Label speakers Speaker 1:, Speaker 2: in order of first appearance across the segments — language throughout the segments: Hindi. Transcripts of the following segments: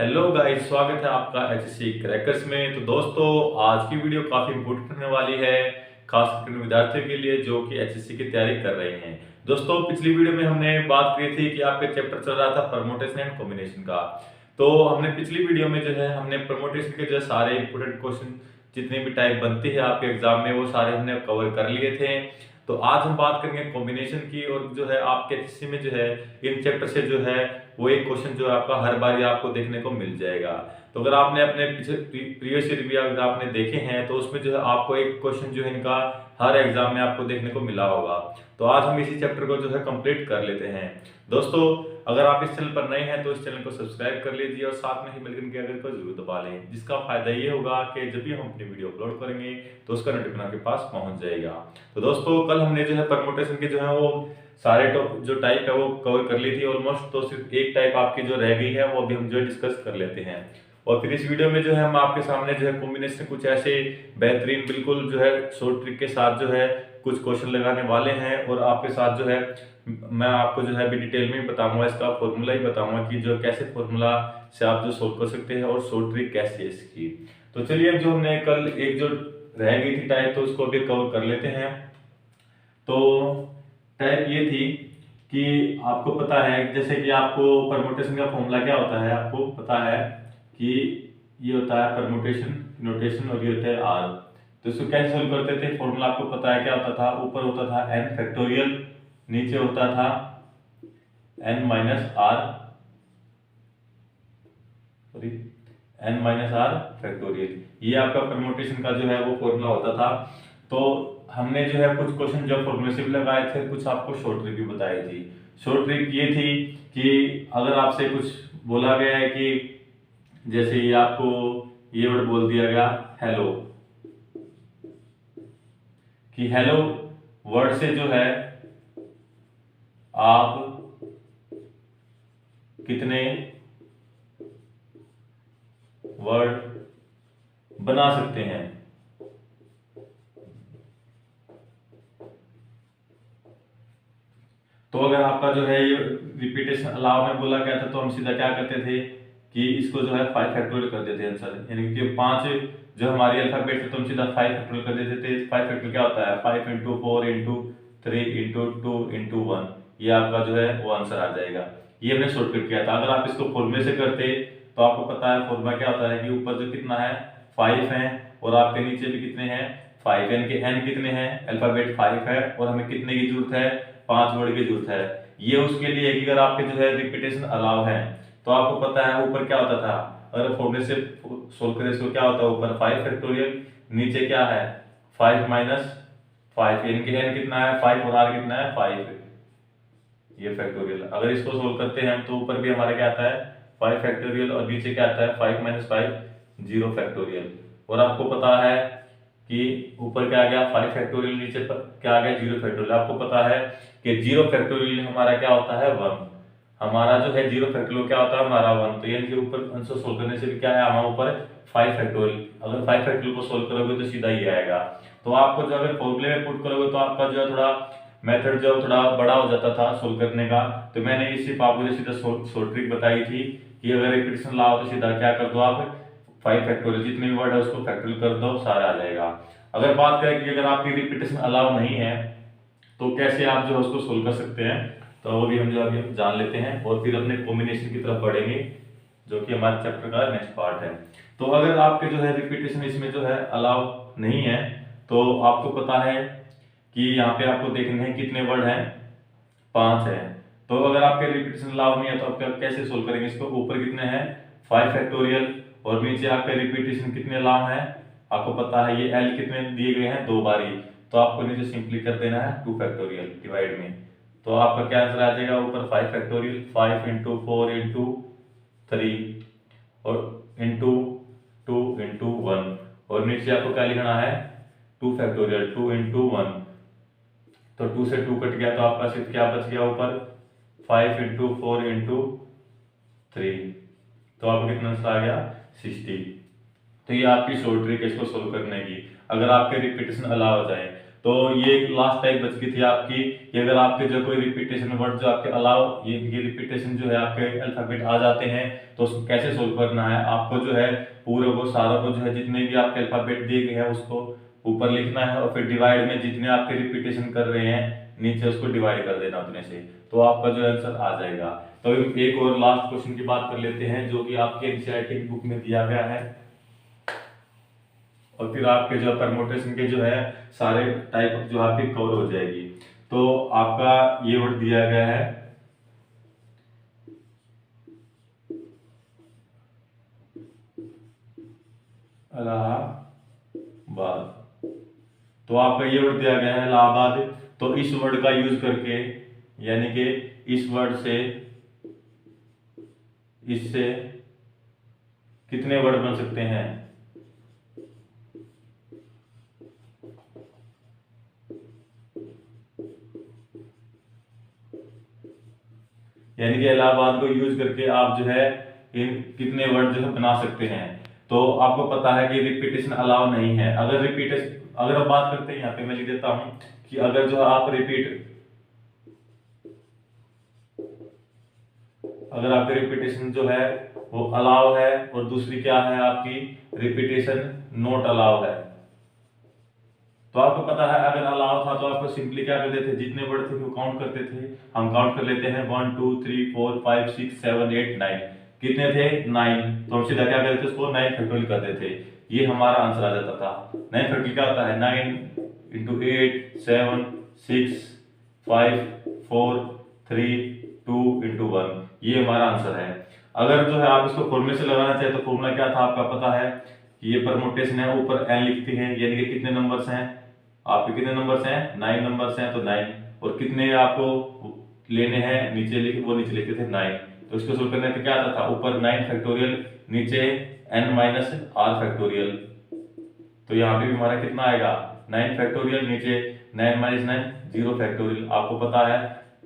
Speaker 1: हेलो गाइस, स्वागत है आपका एचएससी क्रैकर्स में। तो दोस्तों, आज की वीडियो काफी इंपॉर्टेंट होने वाली है, खास करके विद्यार्थियों के लिए जो कि एचएससी की तैयारी कर रहे हैं। दोस्तों, पिछली वीडियो में हमने बात की थी कि आपके चैप्टर चल रहा था परमुटेशन एंड कॉम्बिनेशन का। तो हमने पिछली वीडियो में जो है हमने परमुटेशन के जो सारे इंपॉर्टेंट क्वेश्चन जितने भी टाइप बनती है आपके एग्जाम में वो सारे हमने कवर कर लिए थे। तो आज हम बात करेंगे कॉम्बिनेशन की, और जो है आपके एचएससी में जो है इन चैप्टर से जो है वो एक क्वेश्चन जो है आपका हर बार आपको देखने को मिल जाएगा। तो अगर आपने अपने प्रीवियस रिव्यू अगर आपने देखे हैं तो उसमें जो है आपको एक क्वेश्चन जो है इनका हर एग्जाम में आपको देखने को मिला होगा। तो आज हम इसी चैप्टर को जो है कंप्लीट कर लेते हैं। दोस्तों, अगर आप इस चैनल पर नए हैं तो इस चैनल को सब्सक्राइब कर लीजिए और साथ में ही बेल आइकन के आइकन को जरूर दबा लें, जिसका फायदा ये होगा कि जब भी हम अपनी वीडियो अपलोड करेंगे तो उसका नोटिफिकेशन आपके पास पहुंच जाएगा। तो दोस्तों, कल हमने जो है परमुटेशन के जो है वो सारे जो टाइप है वो कवर कर ली थी ऑलमोस्ट। तो सिर्फ एक टाइप आपकी जो रह गई है वो अभी हम जो डिस्कस कर लेते हैं। और फिर इस वीडियो में जो है हम आपके सामने जो है कॉम्बिनेशन कुछ ऐसे बेहतरीन बिल्कुल जो है शॉर्ट ट्रिक के साथ जो है कुछ क्वेश्चन लगाने वाले हैं, और आपके साथ जो है मैं आपको जो है अभी डिटेल में बताऊंगा, इसका फॉर्मूला ही बताऊंगा कि जो कैसे फॉर्मूला से आप जो सोल्व कर सकते हैं और शॉर्ट ट्रिक कैसी है इसकी। तो चलिए, अब जो हमने कल एक जो रह गई थी टाइप तो उसको अभी कवर कर लेते हैं। तो टाइप ये थी कि आपको पता है जैसे कि आपको परमुटेशन का फॉर्मूला क्या होता है, आपको पता है कि ये होता है परमुटेशन नोटेशन और ये होता है आर। तो इसको कैसे सोल्व करते थे, फॉर्मूला आपको पता है क्या होता था, ऊपर होता था n फैक्टोरियल, नीचे होता था n minus R, sorry n minus R factorial. ये आपका परमुटेशन का जो है वो फॉर्मूला होता था। तो हमने जो है कुछ क्वेश्चन जो फॉर्मूले से भी लगाए थे, कुछ आपको शॉर्ट ट्रिक भी बताई थी। शॉर्ट ट्रिक ये थी कि अगर आपसे कुछ बोला गया है कि जैसे ये आपको ये वर्ड बोल दिया गया हेलो, कि हेलो वर्ड से जो है आप कितने वर्ड बना सकते हैं। तो अगर आपका जो है ये रिपीटेशन अलाउ में बोला गया था तो हम सीधा क्या करते थे कि इसको जो है 5 फैक्टोरियल कर देते हैं आंसर, यानी कि 5 जो हमारी अल्फाबेट है तो हम सीधा 5 फैक्टोरियल कर देते थे। 5 फैक्टोरियल क्या होता है, 5 इंटू 4 इंटू 3 इंटू 2 इंटू 1, ये आपका जो है वो आंसर आ जाएगा। ये हमने शॉर्टकट किया था। अगर आप इसको फॉर्मूले से करते तो आपको पता है फॉर्मूला क्या होता है कि ऊपर जो कितना है 5 है और आपके नीचे भी कितने हैं 5, यानी कि n कितने हैं, अल्फाबेट 5 है और हमें कितने की जरूरत है, 5 वर्ड की जरूरत है। ये उसके लिए कि अगर आपके जो है रिपीटेशन अलाउ है तो आपको पता है ऊपर क्या होता था, अगर फॉर्मूले से सोल्व करें इसको क्या होता है, ऊपर 5 फैक्टोरियल, नीचे क्या है 5 माइनस 5, यानी कि n कितना है 5 और r कितना है 5, ये फैक्टोरियल। अगर इसको सोल्व करते हैं तो ऊपर भी हमारा क्या आता है 5 फैक्टोरियल और नीचे क्या आता है 5 माइनस 5 0 फैक्टोरियल। और आपको पता है कि ऊपर क्या आ गया 5 फैक्टोरियल, नीचे पर क्या आ गया 0 फैक्टोरियल। आपको पता है कि 0 फैक्टोरियल हमारा क्या होता है 1, हमारा जो है 0 फैक्टोरियल क्या होता है हमारा 1। तो यानी कि ऊपर आंसर सोल्व करने से भी क्या है हमारा ऊपर 5 फैक्टोरियल, अगर 5 फैक्टोरियल को सोल्व करोगे तो सीधा ही आएगा। तो आपको जो अगर फॉर्मूले में पुट करोगे तो आपका जो है थोड़ा मेथड जो थोड़ा बड़ा हो जाता था सोल्व करने का। तो मैंने इस सिर्फ आपको जो सीधा शॉर्ट ट्रिक बताई थी कि अगर रिपीटेशन लाओ तो सीधा क्या कर दो आप 5 फैक्टोरियल, जितने भी वर्ड है उसको फैक्टोरियल कर दो, सारा आ जाएगा। अगर बात करें कि अगर आपकी रिपीटेशन अलाउ नहीं है तो कैसे आप जो है उसको सोल्व कर सकते हैं, तो वो भी हम जो अभी जान लेते हैं और फिर अपने कॉम्बिनेशन की तरफ बढ़ेंगे जो कि हमारे चैप्टर का नेक्स्ट पार्ट है। तो अगर आपके जो है रिपीटेशन इसमें जो है अलाउ नहीं है तो आपको पता है कि यहाँ पे आपको देखने हैं कितने वर्ड हैं 5 है। तो अगर आपके रिपीटेशन अलाउ नहीं है तो आप कैसे सोल्व करेंगे इसको, ऊपर कितने हैं 5 फैक्टोरियल और नीचे आपके रिपीटेशन कितने अलाउ हैं, आपको पता है ये l कितने दिए गए हैं 2 बार ही। तो आपको नीचे सिंपली कर देना है 2 फैक्टोरियल डिवाइड में, तो आपका क्या आंसर आ जाएगा ऊपर 5 फैक्टोरियल 5 इंटू 4 इंटू 3 और इंटू 2 इंटू 1, और नीचे आपको क्या लिखना है 2 फैक्टोरियल 2 इंटू 1। तो 2 से 2 कट गया तो आपका सिर्फ क्या बच गया ऊपर 5 इंटू 4 इंटू 3, तो आपको कितना आंसर आ गया 60। तो ये आपकी शॉर्ट ट्रिक है इसको सोल्व करने की, अगर आपके रिपीटेशन अलाउ हो जाए। तो ये एक लास्ट टाइप बच गई थी आपकी कि अगर आपके जो कोई रिपीटेशन वर्ड जो आपके अलाव ये रिपीटेशन जो है आपके अल्फाबेट आ जाते हैं तो उसको कैसे सोल्व करना है। आपको जो है पूरे को सारा को जो है जितने भी आपके अल्फाबेट दिए गए हैं उसको ऊपर लिखना है और फिर डिवाइड में जितने आपके रिपीटेशन कर रहे हैं नीचे उसको डिवाइड कर देना उतने से, तो आपका जो आंसर आ जाएगा। तो एक और लास्ट क्वेश्चन की बात कर लेते हैं जो कि आपके एनसीईआरटी बुक में दिया गया है, और फिर आपके जो परमुटेशन के जो है सारे टाइप जो आपकी कवर हो जाएगी। तो आपका ये वर्ड दिया गया है इलाहाबाद, तो आपका ये वर्ड दिया गया है इलाहाबाद। तो इस वर्ड का यूज करके यानी कि इस वर्ड से इससे कितने वर्ड बन सकते हैं, यानी कि इलाहाबाद को यूज करके आप जो है इन कितने वर्ड जो है बना सकते हैं। तो आपको पता है कि रिपीटेशन अलाउ नहीं है। अगर रिपीटेशन अगर आप बात करते हैं यहाँ पे मैं लिख देता हूं कि अगर जो आप अगर आपकी रिपीटेशन जो है वो अलाउ है और दूसरी क्या है आपकी रिपीटेशन नॉट अलाउ है, तो आपको पता है अगर अलाउ था तो आपको सिंपली क्या करते थे, जितने वर्ड थे वो काउंट करते थे। हम काउंट कर लेते हैं 1 2 3 4 5 6 7 8 9, कितने थे 9, तो हम सीधा क्या करते थे उसको 9 फैक्टोरियल करते थे, ये हमारा आंसर आ जाता था। 9 फैक्टोरियल क्या होता है 9 into 8 7 6 5 4 3 2 into 1, ये हमारा आंसर है। अगर जो है आप इसको फॉर्मूले से लगाना चाहे तो फॉर्मूला क्या था आपका पता है कि ये परमुटेशन है ऊपर n लिखते हैं, यानी कि कितने नंबर्स हैं आपके, कितने नंबर्स हैं 9 नंबर्स हैं तो 9, और कितने आपको लेने हैं नीचे लिखे वो नीचे लिखते थे 9। तो इसको सोल्व करने पे क्या आता था ऊपर 9 फैक्टोरियल नीचे n माइनस r फैक्टोरियल, तो यहाँ पे भी हमारा कितना आएगा 9 फैक्टोरियल नीचे 9 माइनस 9 0 फैक्टोरियल। आपको पता है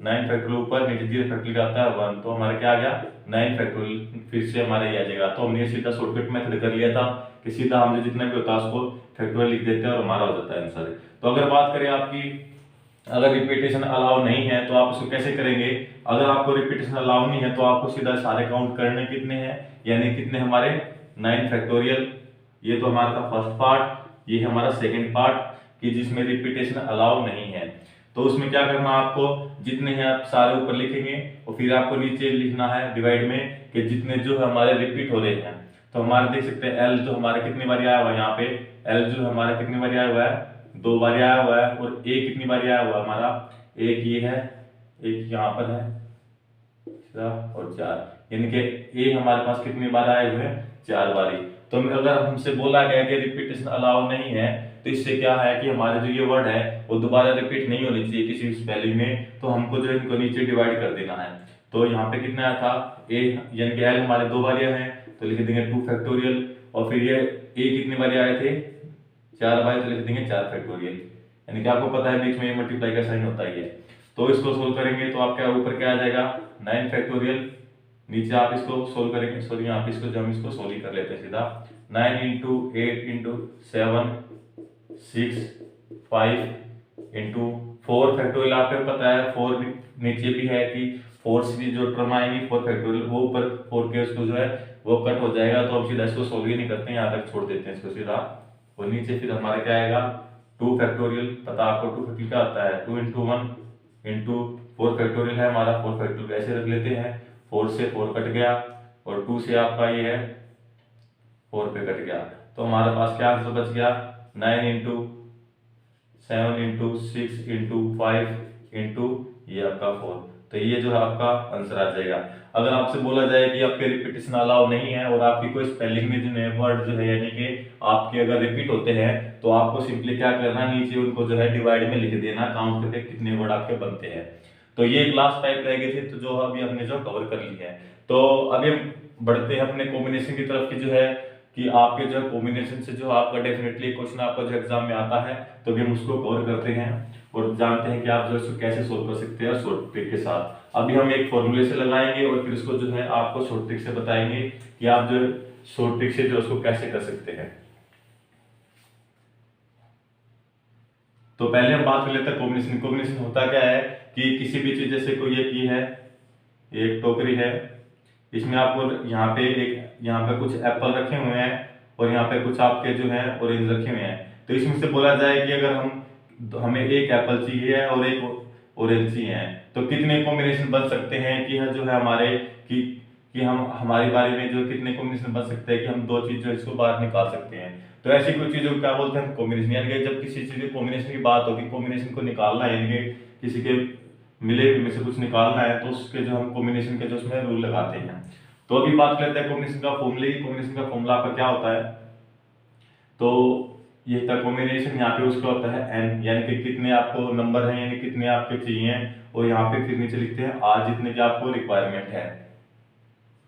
Speaker 1: 9 फैक्टोरियल ऊपर नीचे 0 फैक्टोरियल आता है 1, तो हमारा क्या आ गया 9 फैक्टोरियल, फिर से हमारा ये आ जाएगा। तो हमने सीधा शॉर्टकट मेथड कर लिया था कि सीधा हमने जितना भी होता है उसको फैक्टोरियल लिख देते हैं और हमारा हो जाता है आंसर। तो अगर बात करें आपकी अगर रिपीटेशन अलाउ नहीं है तो आप उसको कैसे करेंगे, अगर आपको रिपीटेशन अलाउ नहीं है तो आपको सीधा सारे काउंट करने कितने हैं, यानी कितने हमारे 9 फैक्टोरियल, ये तो हमारा था फर्स्ट पार्ट, ये हमारा सेकंड पार्ट कि जिसमें रिपीटेशन अलाउ नहीं है। तो उसमें क्या करना आपको जितने हैं आप सारे ऊपर लिखेंगे और फिर आपको नीचे लिखना है डिवाइड में कि जितने जो हमारे रिपीट हो रहे हैं। तो हमारे देख सकते हैं एल जो हमारे कितनी बार आया हुआ है, यहाँ पे एल जो हमारा कितनी बार आया हुआ है 2 बार आया हुआ है, और ए कितनी बार आया हुआ है हमारा एक ये है एक यहाँ पर है और 4, यानी कि ए हमारे पास कितनी बार आए हुए हैं 4 बारी। तो अगर हमसे बोला गया कि रिपीटेशन अलाउ नहीं है तो इससे क्या है कि हमारे जो ये वर्ड है वो दोबारा रिपीट नहीं होनी चाहिए किसी स्पेलिंग में, तो हमको जो इनको नीचे डिवाइड कर देना है। तो यहाँ पे कितना आया था ए यानी कि एल हमारे 2 बार हैं तो लिख देंगे 2 फैक्टोरियल, और फिर ये ए कितनी बार आए थे 4 बार तो लिख देंगे 4 फैक्टोरियल, यानी कि आपको पता है बीच में मल्टीप्लाई का साइन होता ही है। तो इसको सोल्व करेंगे तो आपका ऊपर क्या आ जाएगा 9 फैक्टोरियल, नीचे आप इसको सोल्व करेंगे सॉरी आप इसको जो हम इसको सोल्व ही कर लेते हैं सीधा 9 into 8 into 7 6 5 into 4 फैक्टोरियल, आपको पता है 4 नीचे भी है कि 4 से जो टर्म आएंगी 4 फैक्टोरियल वो ऊपर 4 के उसको जो है वो कट हो जाएगा, तो हम सीधा इसको सोल्व ही नहीं करते हैं, यहाँ तक छोड़ देते हैं इसको सीधा। और नीचे फिर हमारा क्या आएगा 2 फैक्टोरियल, पता आपको 2 फैक्टोरियल क्या होता है 2 into 1 into 4 फैक्टोरियल है हमारा, 4 फैक्टोरियल ऐसे रख लेते हैं, 4 से 4 कट गया और 2 से आपका ये है 4 पे कट गया, तो हमारे पास क्या आंसर बच गया 9 into 7 into 6 into 5 into ये आपका 4, तो ये जो है आपका आंसर आ जाएगा। अगर आपसे बोला जाए कि आपके रिपीटेशन अलाउ नहीं है और आपकी कोई स्पेलिंग में जो नए वर्ड जो है यानी कि आपके अगर रिपीट होते हैं तो आपको सिंपली क्या करना नीचे उनको जो है डिवाइड में लिख देना काउंट करके कितने वर्ड आपके बनते हैं। तो ये क्लास टाइप रह गए थे तो जो अभी हमने जो कवर कर ली है। तो अभी हम बढ़ते हैं अपने कॉम्बिनेशन की तरफ की जो है कि आपके जो कॉम्बिनेशन से जो आपका डेफिनेटली क्वेश्चन आपका जो एग्जाम में आता है तो भी हम उसको कवर करते हैं और जानते हैं कि आप जो इसको कैसे सोल्व कर सकते हैं शॉर्ट ट्रिक के साथ। अभी हम एक फॉर्मूले से लगाएंगे और फिर उसको जो है आपको शॉर्ट ट्रिक से बताएंगे कि आप जो शॉर्ट ट्रिक से जो उसको कैसे कर सकते हैं। तो पहले हम बात कर लेते हैं कॉम्बिनेशन। कॉम्बिनेशन होता क्या है कि किसी भी चीज, जैसे कोई एक ये है, एक टोकरी है, इसमें आपको यहाँ पे कुछ एप्पल रखे हुए हैं और यहाँ पे कुछ आपके जो है ऑरेंज रखे हुए हैं। तो इसमें से बोला जाए कि अगर हमें एक एप्पल चाहिए है और एक ऑरेंज चाहिए है, तो कितने कॉम्बिनेशन बन सकते हैं कि जो है हमारे कि हम हमारी बारी में जो कितने कॉम्बिनेशन बन सकते हैं कि हम दो चीज जो है इसको बाहर निकाल सकते हैं। तो ऐसी कोई चीजों को क्या बोलते हैं, कॉम्बिनेशन। यानी कि जब किसी चीज के कॉम्बिनेशन की बात होगी, कॉम्बिनेशन को निकालना है, यानी कि किसी के मिले हुए में से कुछ निकालना है, तो उसके जो हम कॉम्बिनेशन के जो उसमें रूल लगाते हैं। तो अभी बात करते हैं कॉम्बिनेशन का फॉर्मूले की। कॉम्बिनेशन का फॉर्मूला आपका क्या होता है, तो ये था कॉम्बिनेशन, यहाँ पे उसका होता है n, यानी कि कितने आपको नंबर हैं, यानी कितने आपके चाहिए, और यहाँ पे फिर नीचे लिखते हैं r, जितने की आपको रिक्वायरमेंट है।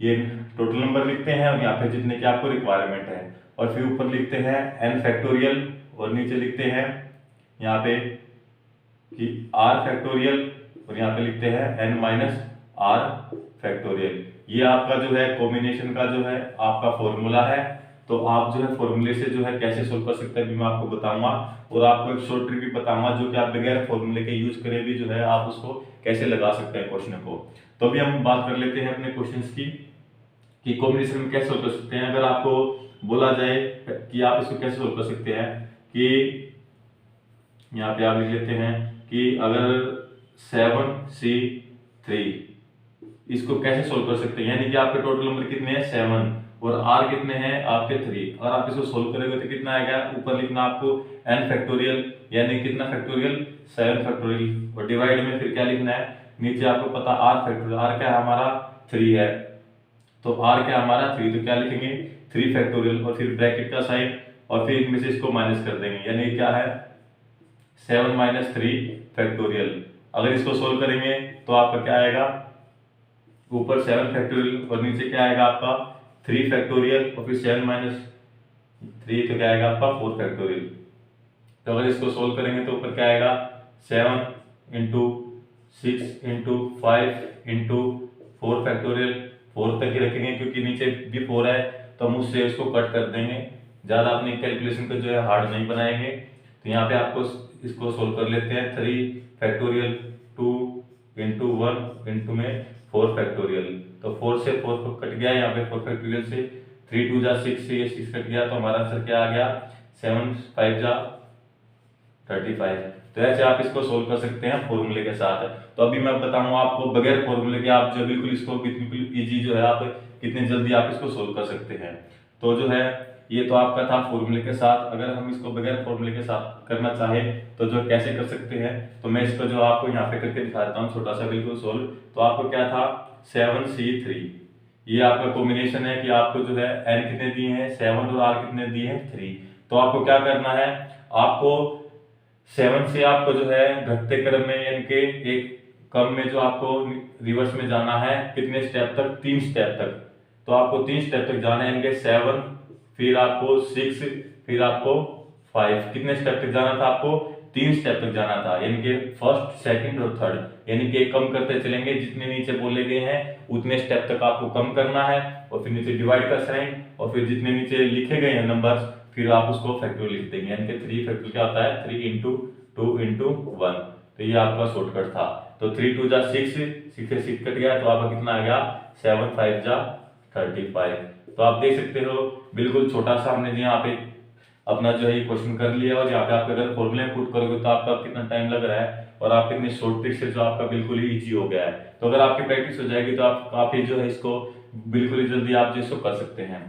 Speaker 1: ये टोटल नंबर लिखते हैं और यहाँ पे जितने की आपको रिक्वायरमेंट है, और फिर ऊपर लिखते हैं n फैक्टोरियल, और नीचे लिखते हैं यहाँ पे कि r फैक्टोरियल, और यहाँ पे लिखते हैं n माइनस r फैक्टोरियल। ये आपका जो है कॉम्बिनेशन का जो है आपका फॉर्मूला है। तो आप जो है फॉर्मूले से जो है कैसे सोल्व कर सकते हैं भी मैं आपको बताऊंगा, और आपको एक शॉर्ट ट्रिक भी बताऊंगा जो कि आप बगैर फॉर्मूले के यूज करे भी जो है आप उसको कैसे लगा सकते हैं क्वेश्चन को। तो अभी हम बात कर लेते हैं अपने क्वेश्चंस की कि कॉम्बिनेशन में कैसे सोल्व कर सकते हैं। अगर आपको बोला जाए कि आप इसको कैसे सोल्व कर सकते हैं, कि यहाँ पे आप लिख लेते हैं कि अगर 7C3, इसको कैसे सोल्व कर सकते हैं, यानी कि आपके टोटल नंबर कितने हैं 7 और r कितने हैं आपके 3, और आप इसको सोल्व करेंगे तो कितना आएगा, ऊपर लिखना आपको n फैक्टोरियल, यानी कितना फैक्टोरियल 7 फैक्टोरियल, और डिवाइड में फिर क्या लिखना है, नीचे आपको पता r फैक्टोरियल, r क्या है हमारा 3 है, तो r क्या हमारा 3, तो क्या लिखेंगे 3 फैक्टोरियल, और फिर ब्रैकेट का साइन, और फिर इनमें से इसको माइनस कर देंगे, यानी क्या है 7 माइनस 3 फैक्टोरियल। अगर इसको सोल्व करेंगे तो आपका क्या आएगा, ऊपर 7 फैक्टोरियल और नीचे क्या आएगा आपका 3 फैक्टोरियल, और फिर 7 माइनस 3 तो क्या आएगा आपका 4 फैक्टोरियल। तो अगर इसको सोल्व करेंगे तो ऊपर क्या आएगा 7 इंटू 6 इंटू 5 इंटू 4 फैक्टोरियल, 4 तक ही रखेंगे क्योंकि नीचे भी 4 है, तो हम उससे इसको कट कर देंगे, ज़्यादा अपनी कैलकुलेशन को जो है हार्ड नहीं बनाएंगे। तो यहाँ पे आपको इसको सोल्व कर लेते हैं, 3 फैक्टोरियल 2 इंटू 1 इंटू में 4 फैक्टोरियल, तो 4 से 4 कट गया, यहाँ पे 4 फैक्टोरियल से 3 2 जा 6 से ये 6 कट गया, तो हमारा आंसर क्या आ गया 7 5 जा 35। तो ऐसे आप इसको सोल्व कर सकते हैं फॉर्मूले के साथ। तो अभी मैं बताऊंगा आपको बगैर फॉर्मूले के आप जो बिल्कुल इसको बिल्कुल इजी जो है आप कितने जल्दी आप इसको सोल्व कर सकते हैं। तो जो है ये तो आपका था फॉर्मूले के साथ। अगर हम इसको बगैर फॉर्मूले के साथ करना चाहें तो जो कैसे कर सकते हैं, तो मैं इसको जो आपको यहाँ पे करके दिखाता हूँ छोटा सा बिल्कुल सोल्व। तो आपको क्या था 7C3, ये आपका कॉम्बिनेशन है कि आपको जो है n कितने दिए हैं 7 और r कितने दिए हैं 3। तो आपको क्या करना है, आपको 7 से आपको जो है घटते क्रम में यानी कि एक कम में जो आपको रिवर्स में जाना है कितने स्टेप तक, 3 स्टेप तक। तो आपको 3 स्टेप तक जाना है, यानी कि 7 फिर आपको 6 फिर आपको 5, कितने स्टेप तक जाना था आपको 3 स्टेप तक जाना था, यानी कि फर्स्ट सेकंड और थर्ड, यानी कि कम करते चलेंगे, जितने नीचे बोले गए हैं उतने स्टेप तक आपको कम करना है, और फिर नीचे डिवाइड का साइन, और फिर जितने नीचे लिखे गए हैं नंबर्स फिर आप उसको फैक्टोरियल लिख देंगे, यानी कि 3 फैक्टोरियल क्या होता है 3 इंटू 2 इंटू 1। तो ये आपका शॉर्टकट था। तो 3 2 जा 6, 6 से 6 कट गया, तो आपका कितना आ गया 7 5 जा 35। तो आप देख सकते हो बिल्कुल छोटा सा हमने यहाँ पे अपना जो है क्वेश्चन कर लिया, और यहाँ पे आप अगर फॉर्मूले पुट करोगे तो आपका कितना टाइम लग रहा है, और आप कितने शॉर्ट ट्रिक से जो आपका बिल्कुल ही इजी हो गया है। तो अगर आपकी प्रैक्टिस हो जाएगी तो आप काफी जो है इसको बिल्कुल ही जल्दी आप जिसको कर सकते हैं।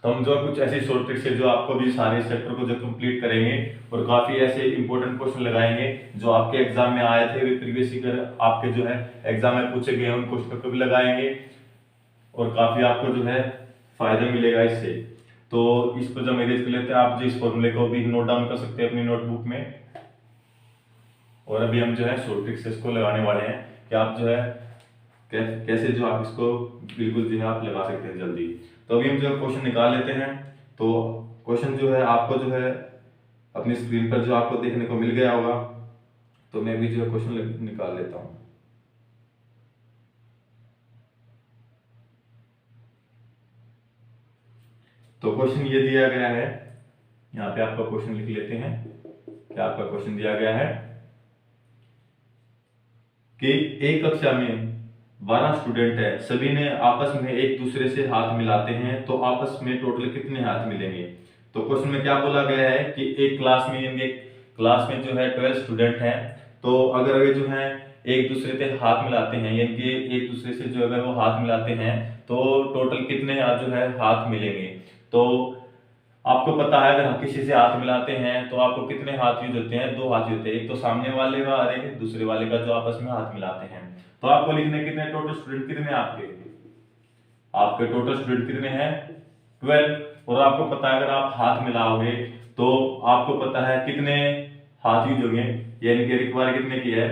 Speaker 1: तो हम जो कुछ ऐसी शॉर्ट ट्रिक से जो आपको भी सारे चैप्टर को जो कंप्लीट करेंगे, और काफी ऐसे इंपॉर्टेंट क्वेश्चन लगाएंगे जो आपके एग्जाम में आए थे, प्रीवियस ईयर आपके जो है एग्जाम में पूछे गए उन क्वेश्चन को भी लगाएंगे, और काफी आपको जो है फायदा मिलेगा इससे। तो इसको जब मैनेज कर लेते हैं आप जो इस फॉर्मूले को भी नोट डाउन कर सकते हैं अपनी नोटबुक में। और अभी हम जो है शॉर्ट ट्रिक से इसको लगाने वाले हैं कि आप जो है कैसे जो आप इसको बिल्कुल जो है आप लगा सकते हैं जल्दी। तो अभी हम जो क्वेश्चन निकाल लेते हैं। तो क्वेश्चन जो है आपको जो है अपनी स्क्रीन पर जो आपको देखने को मिल गया होगा, तो मैं भी जो है क्वेश्चन निकाल लेता हूँ। तो क्वेश्चन ये दिया गया है, यहाँ पे आपका क्वेश्चन लिख लेते हैं क्या आपका क्वेश्चन दिया गया है कि एक कक्षा में 12 स्टूडेंट है, सभी ने आपस में एक दूसरे से हाथ मिलाते हैं, तो आपस में टोटल कितने हाथ मिलेंगे। तो क्वेश्चन में क्या बोला गया है कि एक क्लास में जो है 12 स्टूडेंट हैं, तो अगर वे जो है एक दूसरे से हाथ मिलाते हैं, यानी कि एक दूसरे से जो अगर वो हाथ मिलाते हैं तो टोटल कितने हाथ जो है हाथ मिलेंगे। तो आपको पता है अगर किसी से हाथ मिलाते हैं तो आपको कितने हाथ यूज होते हैं, 2 हाथ यूज होते हैं, एक तो सामने वाले का और एक दूसरे वाले का जो आपस में हाथ मिलाते हैं। तो आपको लिखने कितने टोटल स्टूडेंट कितने आपके टोटल स्टूडेंट कितने हैं 12। और आपको पता है अगर आप हाथ मिलाओगे तो आपको पता है कितने हाथ यूज होंगे, यानी कि रिक्वायर कितने की है,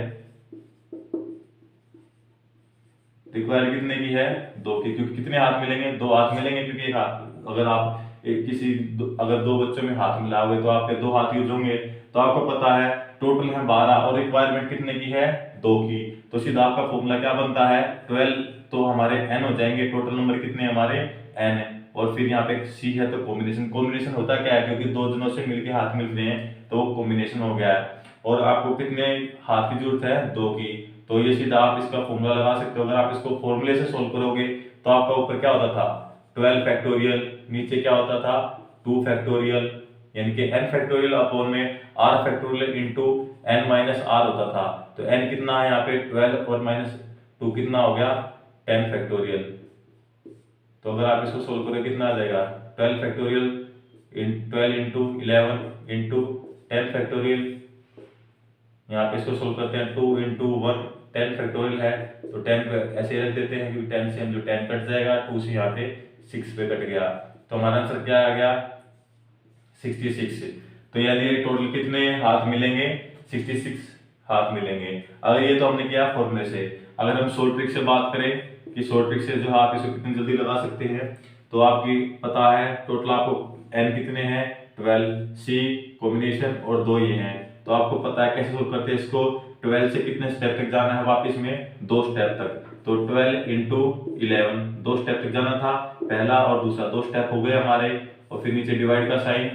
Speaker 1: रिक्वायर कितने की है 2 की, क्योंकि कितने हाथ मिलेंगे 2 हाथ मिलेंगे, क्योंकि एक हाथ अगर आप अगर 2 बच्चों में हाथ मिलाओगे तो आपके 2 हाथ यूज होंगे। तो आपको पता है टोटल है 12 और रिक्वायरमेंट कितने की है 2 की। तो सीधा आपका फॉर्मूला क्या बनता है 12, तो हमारे n हो जाएंगे, टोटल नंबर कितने हमारे n। और फिर यहाँ पे c है तो कॉम्बिनेशन होता क्या है, क्योंकि 2 जनों से मिलके हाथ मिल रहे हैं तो वो कॉम्बिनेशन हो गया है। और आपको कितने हाथ की जरूरत है 2 की। तो ये सीधा आप इसका फॉर्मूला लगा सकते हो। अगर आप इसको फॉर्मूले से सोल्व करोगे तो आपका ऊपर क्या होता था 12 फैक्टोरियल, नीचे क्या होता था 2 फैक्टोरियल, यानी कि n फैक्टोरियल अपॉन में r factorial into n minus r होता था। तो n कितना है यहाँ पे 12 और माइनस 2 कितना हो गया 10 फैक्टोरियल। तो अगर आप इसको सोल्व करोगे कितना आ जाएगा 12 फैक्टोरियल 12 इंटू 11 इंटू 10 फैक्टोरियल। यहाँ पे इसको सोल्व करते हैं 2 इंटू 1 10 फैक्टोरियल है, तो 10 पे ऐसे रख देते हैं क्योंकि 10 से हम जो 10 कट जाएगा 2 से यहाँ पे 6 पे कट गया, तो हमारा आंसर क्या आ गया 66। तो यानी टोटल कितने हाथ मिलेंगे 66 हाथ मिलेंगे। अगर ये तो हमने किया फॉर्मूले से। अगर हम शॉर्ट ट्रिक से बात करें कि शॉर्ट ट्रिक से जो आप इसको कितनी जल्दी लगा सकते हैं, तो आपकी पता है टोटल आपको n कितने हैं 12, c कॉम्बिनेशन और 2 ये हैं। तो आपको पता है कैसे सोल्व करते हैं इसको, 12 से कितने स्टेप तक जाना है वापस में 2 स्टेप तक। तो 12 इंटू 11 2 स्टेप तक जाना था, पहला और दूसरा 2 स्टेप हो गए हमारे। और फिर नीचे डिवाइड का साइन,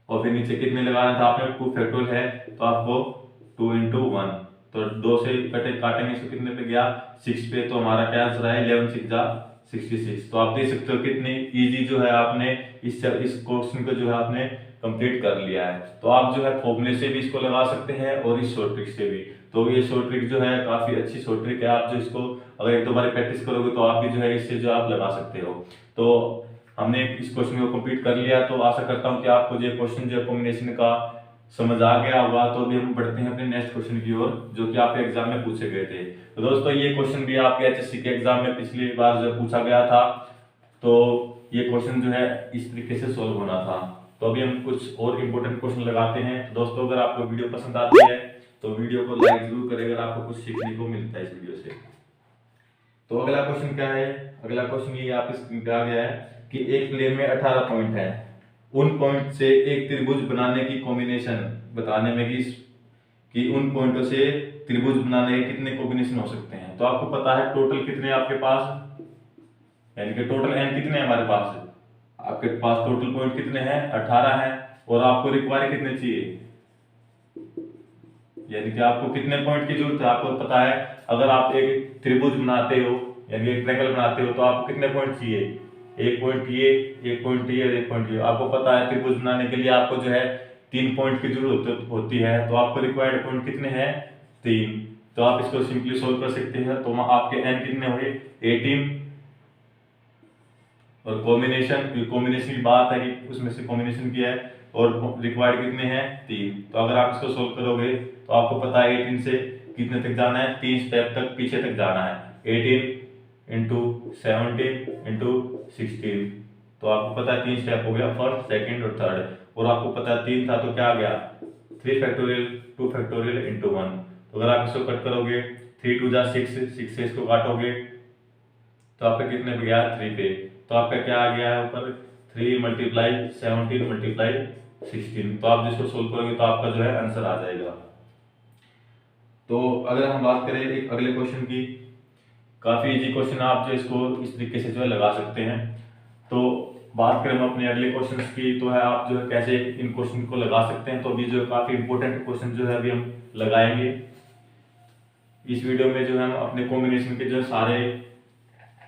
Speaker 1: और फिर नीचे कितने लगाना था आपने 2 फैक्टोरियल है तो आपको 2 इंटू 1, तो 2 से काटेंगे इसको कितने पे गया 6 पे। तो हमारा क्या आंसर है 11 6 जा 66। तो आप देख सकते हो कितनी इजी जो है आपने इस क्वेश्चन को जो है आपने कंप्लीट कर लिया है। तो आप जो है फॉर्मूले से भी इसको लगा सकते हैं और इस शॉर्ट ट्रिक से भी। तो ये शॉर्ट ट्रिक जो है काफी अच्छी शॉर्ट ट्रिक है, आप जो इसको अगर 1-2 बार प्रैक्टिस करोगे तो आप भी जो है इससे जो आप लगा सकते हो। तो हमने इस क्वेश्चन को कंप्लीट कर लिया, तो आशा करता हूँ कि आपको जो क्वेश्चन जो कॉम्बिनेशन का समझ आ गया होगा। तो अभी हम बढ़ते हैं अपने नेक्स्ट क्वेश्चन की ओर, जो कि आपके एग्जाम में पूछे गए थे। तो दोस्तों ये क्वेश्चन भी आपके एचएससी के एग्जाम में पिछली बार जो पूछा गया था, तो ये क्वेश्चन जो है इस तरीके से सोल्व होना था। तो अभी हम कुछ और इम्पोर्टेंट क्वेश्चन लगाते हैं। तो दोस्तों अगर आपको वीडियो पसंद आती है तो वीडियो को लाइक जरूर करें अगर आपको कुछ सीखने को मिलता है इस वीडियो से। तो अगला क्वेश्चन क्या है, अगला क्वेश्चन ये आपके स्क्रीन पे आ गया है कि एक प्लेन में 18 पॉइंट है, उन पॉइंट से एक त्रिभुज बनाने की कॉम्बिनेशन बताने में कि उन पॉइंटों से त्रिभुज बनाने के कितने कॉम्बिनेशन हो सकते हैं। तो आपको पता है टोटल कितने आपके पास, यानी कि टोटल n कितने हैं हमारे पास, आपके पास टोटल पॉइंट कितने हैं 18 हैं, और आपको रिक्वायर कितने चाहिए, यानी कि आपको कितने पॉइंट की जरूरत है। आपको पता है अगर आप एक त्रिभुज बनाते हो यानी एक ट्रायंगल बनाते हो तो आपको कितने पॉइंट चाहिए, एक पॉइंट ये, एक पॉइंट ये और एक पॉइंट ये। आपको पता है त्रिभुज बनाने के लिए आपको जो है 3 पॉइंट की जरूरत होती है, तो आपको रिक्वायर्ड पॉइंट कितने हैं 3। तो आप इसको सिंपली सोल्व कर सकते हैं। तो आपके n कितने हुए 18, और कॉम्बिनेशन की बात है कि उसमें से कॉम्बिनेशन किया है, और रिक्वायर्ड कितने हैं 3। तो अगर आप इसको सोल्व करोगे तो आपको पता है 18 से कितने तक जाना है 3 स्टेप तक पीछे तक जाना है, 18 इंटू 17 इंटू 16। तो आपको पता है 3 स्टेप हो गया, फर्स्ट सेकंड और थर्ड, और आपको पता है 3 था तो क्या आ गया 3 फैक्टोरियल 2 फैक्टोरियल इंटू 1। तो अगर आप इसको कट करोगे 3 2 जा 6, 6 से इसको काटोगे तो आपका कितने पे गया 3 पे। तो आपका क्या आ गया है ऊपर 3 मल्टीप्लाई 17 मल्टीप्लाई 16। तो आप जिसको सोल्व करोगे तो आपका जो है आंसर आ जाएगा। तो अगर हम बात करें एक अगले क्वेश्चन की, काफी इजी क्वेश्चन, आप जो इसको इस तरीके से जो है लगा सकते हैं। तो बात करें हम अपने अगले क्वेश्चन की, तो है आप जो है कैसे इन क्वेश्चन को लगा सकते हैं। तो अभी जो है काफी इंपॉर्टेंट क्वेश्चन जो है अभी हम लगाएंगे इस वीडियो में। जो है हम अपने कॉम्बिनेशन के जो सारे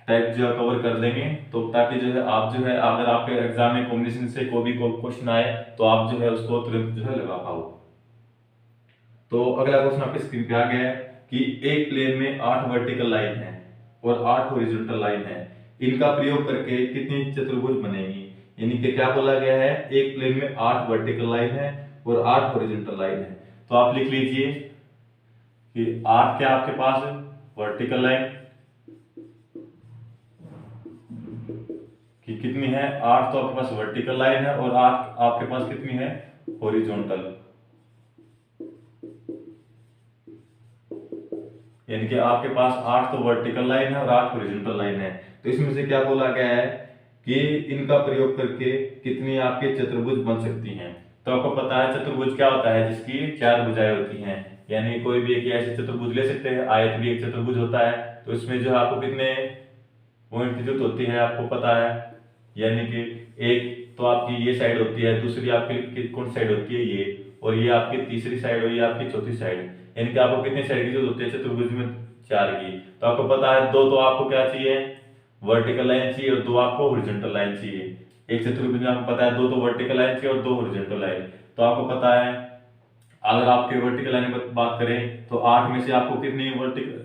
Speaker 1: टाइप जो है कवर कर देंगे, तो ताकि जो है आप जो है अगर आपके एग्जाम में कॉम्बिनेशन से कोई भी क्वेश्चन आए तो आप जो है उसको तुरंत जो है लगा पाओ। तो अगला क्वेश्चन आपके स्क्रीन पे आ गया है कि एक प्लेन में 8 वर्टिकल लाइन है और 8 हॉरिजॉन्टल लाइन है, इनका प्रयोग करके कितनी चतुर्भुज बनेगी। यानी कि क्या बोला गया है, एक प्लेन में 8 वर्टिकल लाइन है और 8 हॉरिजॉन्टल लाइन है। तो आप लिख लीजिए कि 8 क्या आपके पास वर्टिकल लाइन कि कितनी है, 8 तो आपके पास वर्टिकल लाइन है और 8 आपके पास कितनी है हॉरिजॉन्टल। यानी कि आपके पास 8 तो वर्टिकल लाइन है और 8 हॉरिजॉन्टल लाइन है। तो इसमें से क्या बोला गया है कि इनका प्रयोग करके कितनी आपके चतुर्भुज बन सकती हैं। तो आपको पता है चतुर्भुज क्या होता है, जिसकी 4 भुजाएं होती हैं। यानी कोई भी एक ऐसे चतुर्भुज ले सकते हैं, आयत भी एक चतुर्भुज होता है। तो इसमें जो है आपको कितने पॉइंट की जरूरत होती है आपको पता है। यानी कि एक तो आपकी ये साइड होती है, दूसरी आपकी कौन साइड होती है ये, और ये आपकी तीसरी साइड और ये आपकी चौथी साइड। यानी कि आपको कितनी साइड की जरूरत होती है चतुर्भुज में, 4 की। तो आपको पता है दो तो आपको क्या चाहिए, वर्टिकल लाइन चाहिए और 2 आपको हॉरिजॉन्टल लाइन चाहिए। एक चतुर्भुज में आपको पता है 2 तो वर्टिकल लाइन चाहिए और 2 हॉरिजॉन्टल लाइन। तो आपको पता है अगर आपके वर्टिकल लाइन की बात करें तो 8 में से आपको कितनी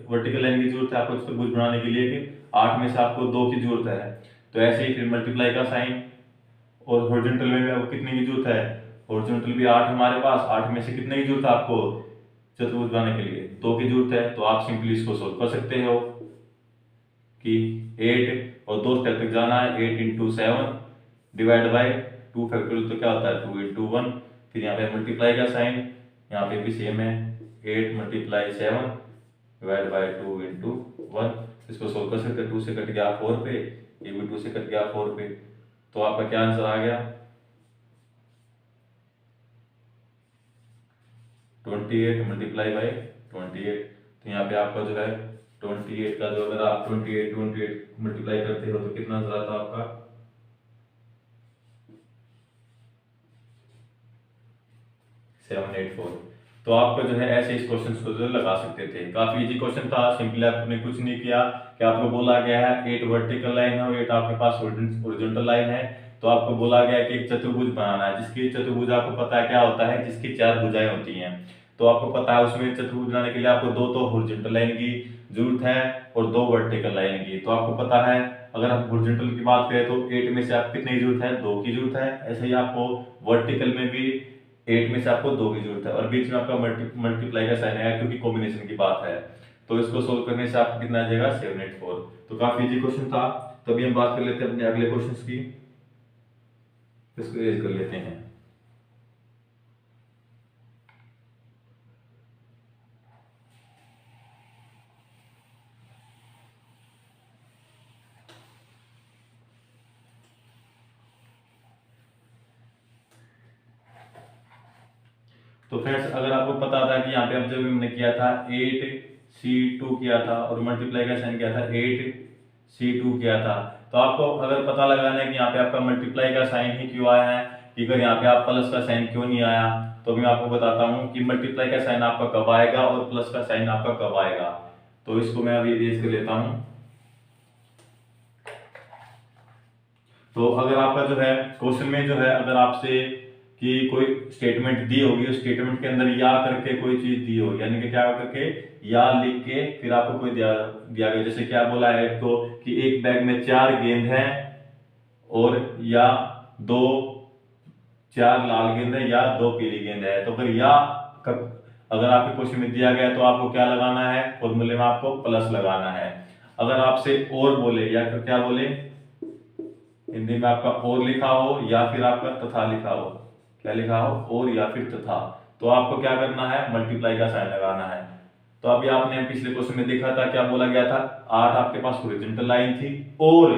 Speaker 1: वर्टिकल लाइन की जरूरत है आपको चतुर्भुज बनाने के लिए, कि 8 में से आपको 2 की जरूरत है। तो ऐसे ही फिर मल्टीप्लाई का साइन, और हॉरिजॉन्टल में भी आपको कितने की जरूरत है, हॉरिजॉन्टल भी 8 हमारे पास, 8 में से कितने की जरूरत है आपको चतुर्भुज बनाने के लिए, 2 की जरूरत है। तो आप सिंपली इसको सोल्व कर सकते हो कि 8 और 2 स्टेप तक जाना है, 8 इंटू 7 डिवाइड बाई 2 फैक्टोरियल, तो क्या होता है 2 इंटू 1। फिर यहाँ पे मल्टीप्लाई का साइन, यहाँ पे भी सेम है, 8 मल्टीप्लाई 7 डिवाइड बाई 2 इंटू 1। इसको सोल्व कर सकते हैं, 2 से कट गया 4 पे, ये भी 2 से कट गया 4 पे। तो आपका क्या आंसर आ गया 28 मल्टीप्लाई बाई 28। तो यहाँ पे आपका जो है 28 का जो, अगर आप 28 मल्टीप्लाई करते हो तो कितना आंसर आता है आपका 784। तो आपको जो है ऐसे इस क्वेश्चन को जो लगा सकते थे। काफी इजी क्वेश्चन था, सिंपली आपने कुछ नहीं किया कि आपको बोला गया है 8 वर्टिकल लाइन है और 8 आपके पास हॉरिजॉन्टल लाइन है। तो आपको बोला गया है कि एक चतुर्भुज बनाना है, जिसकी चतुर्भुज आपको पता है क्या होता है, जिसकी 4 भुजाएं होती हैं। तो आपको पता है उसमें चतुर्भुज बनाने के लिए आपको 2 तो हॉरिजॉन्टल लाइन की जरूरत है और 2 वर्टिकल लाइन की। तो आपको पता है अगर हम हॉरिजॉन्टल की बात करें तो 8 में से आप कितनी जरूरत है, 2 की जरूरत है। ऐसे ही आपको वर्टिकल में भी 8 में से आपको 2 की जरूरत है और बीच में आपका मल्टीप्लाई का साइन है क्योंकि कॉम्बिनेशन की बात है। तो इसको सोल्व करने से आपको कितना आ जाएगा 784। तो काफी इजी क्वेश्चन था। तो अभी हम बात कर लेते हैं अपने अगले क्वेश्चन की, इसको एज कर लेते हैं। तो फ्रेंड्स अगर आपको पता था कि यहाँ पे अब जब हमने किया था 8C2 किया था और मल्टीप्लाई का साइन किया था 8C2 किया था, तो आपको अगर पता लगाना है कि यहाँ पे आपका मल्टीप्लाई का साइन ही क्यों आया है, कि अगर यहाँ पे आप प्लस का साइन क्यों नहीं आया, तो मैं आपको बताता हूँ कि मल्टीप्लाई का साइन आपका कब आएगा और प्लस का साइन आपका कब आएगा। तो इसको मैं अभी इरेज कर लेता हूँ। तो अगर आपका जो है क्वेश्चन में जो है अगर आपसे कि कोई स्टेटमेंट दी होगी, उस स्टेटमेंट के अंदर या करके कोई चीज दी हो, यानी कि क्या करके या लिख के फिर आपको कोई दिया गया, जैसे क्या बोला है तो कि एक बैग में 4 गेंद हैं और या 4 लाल गेंद है या 2 पीली गेंद है। तो अगर या अगर आपके क्वेश्चन में दिया गया तो आपको क्या लगाना है, फॉर्मूले में आपको प्लस लगाना है। अगर आपसे और बोले या फिर क्या बोले, हिंदी में आपका और लिखा हो या फिर आपका तथा लिखा हो, क्या लिखा हो और या फिर तथा, तो आपको क्या करना है मल्टीप्लाई का साइन लगाना है। तो अभी आपने पिछले क्वेश्चन में देखा था क्या बोला गया था, 8 आपके पास हॉरिजॉन्टल लाइन थी और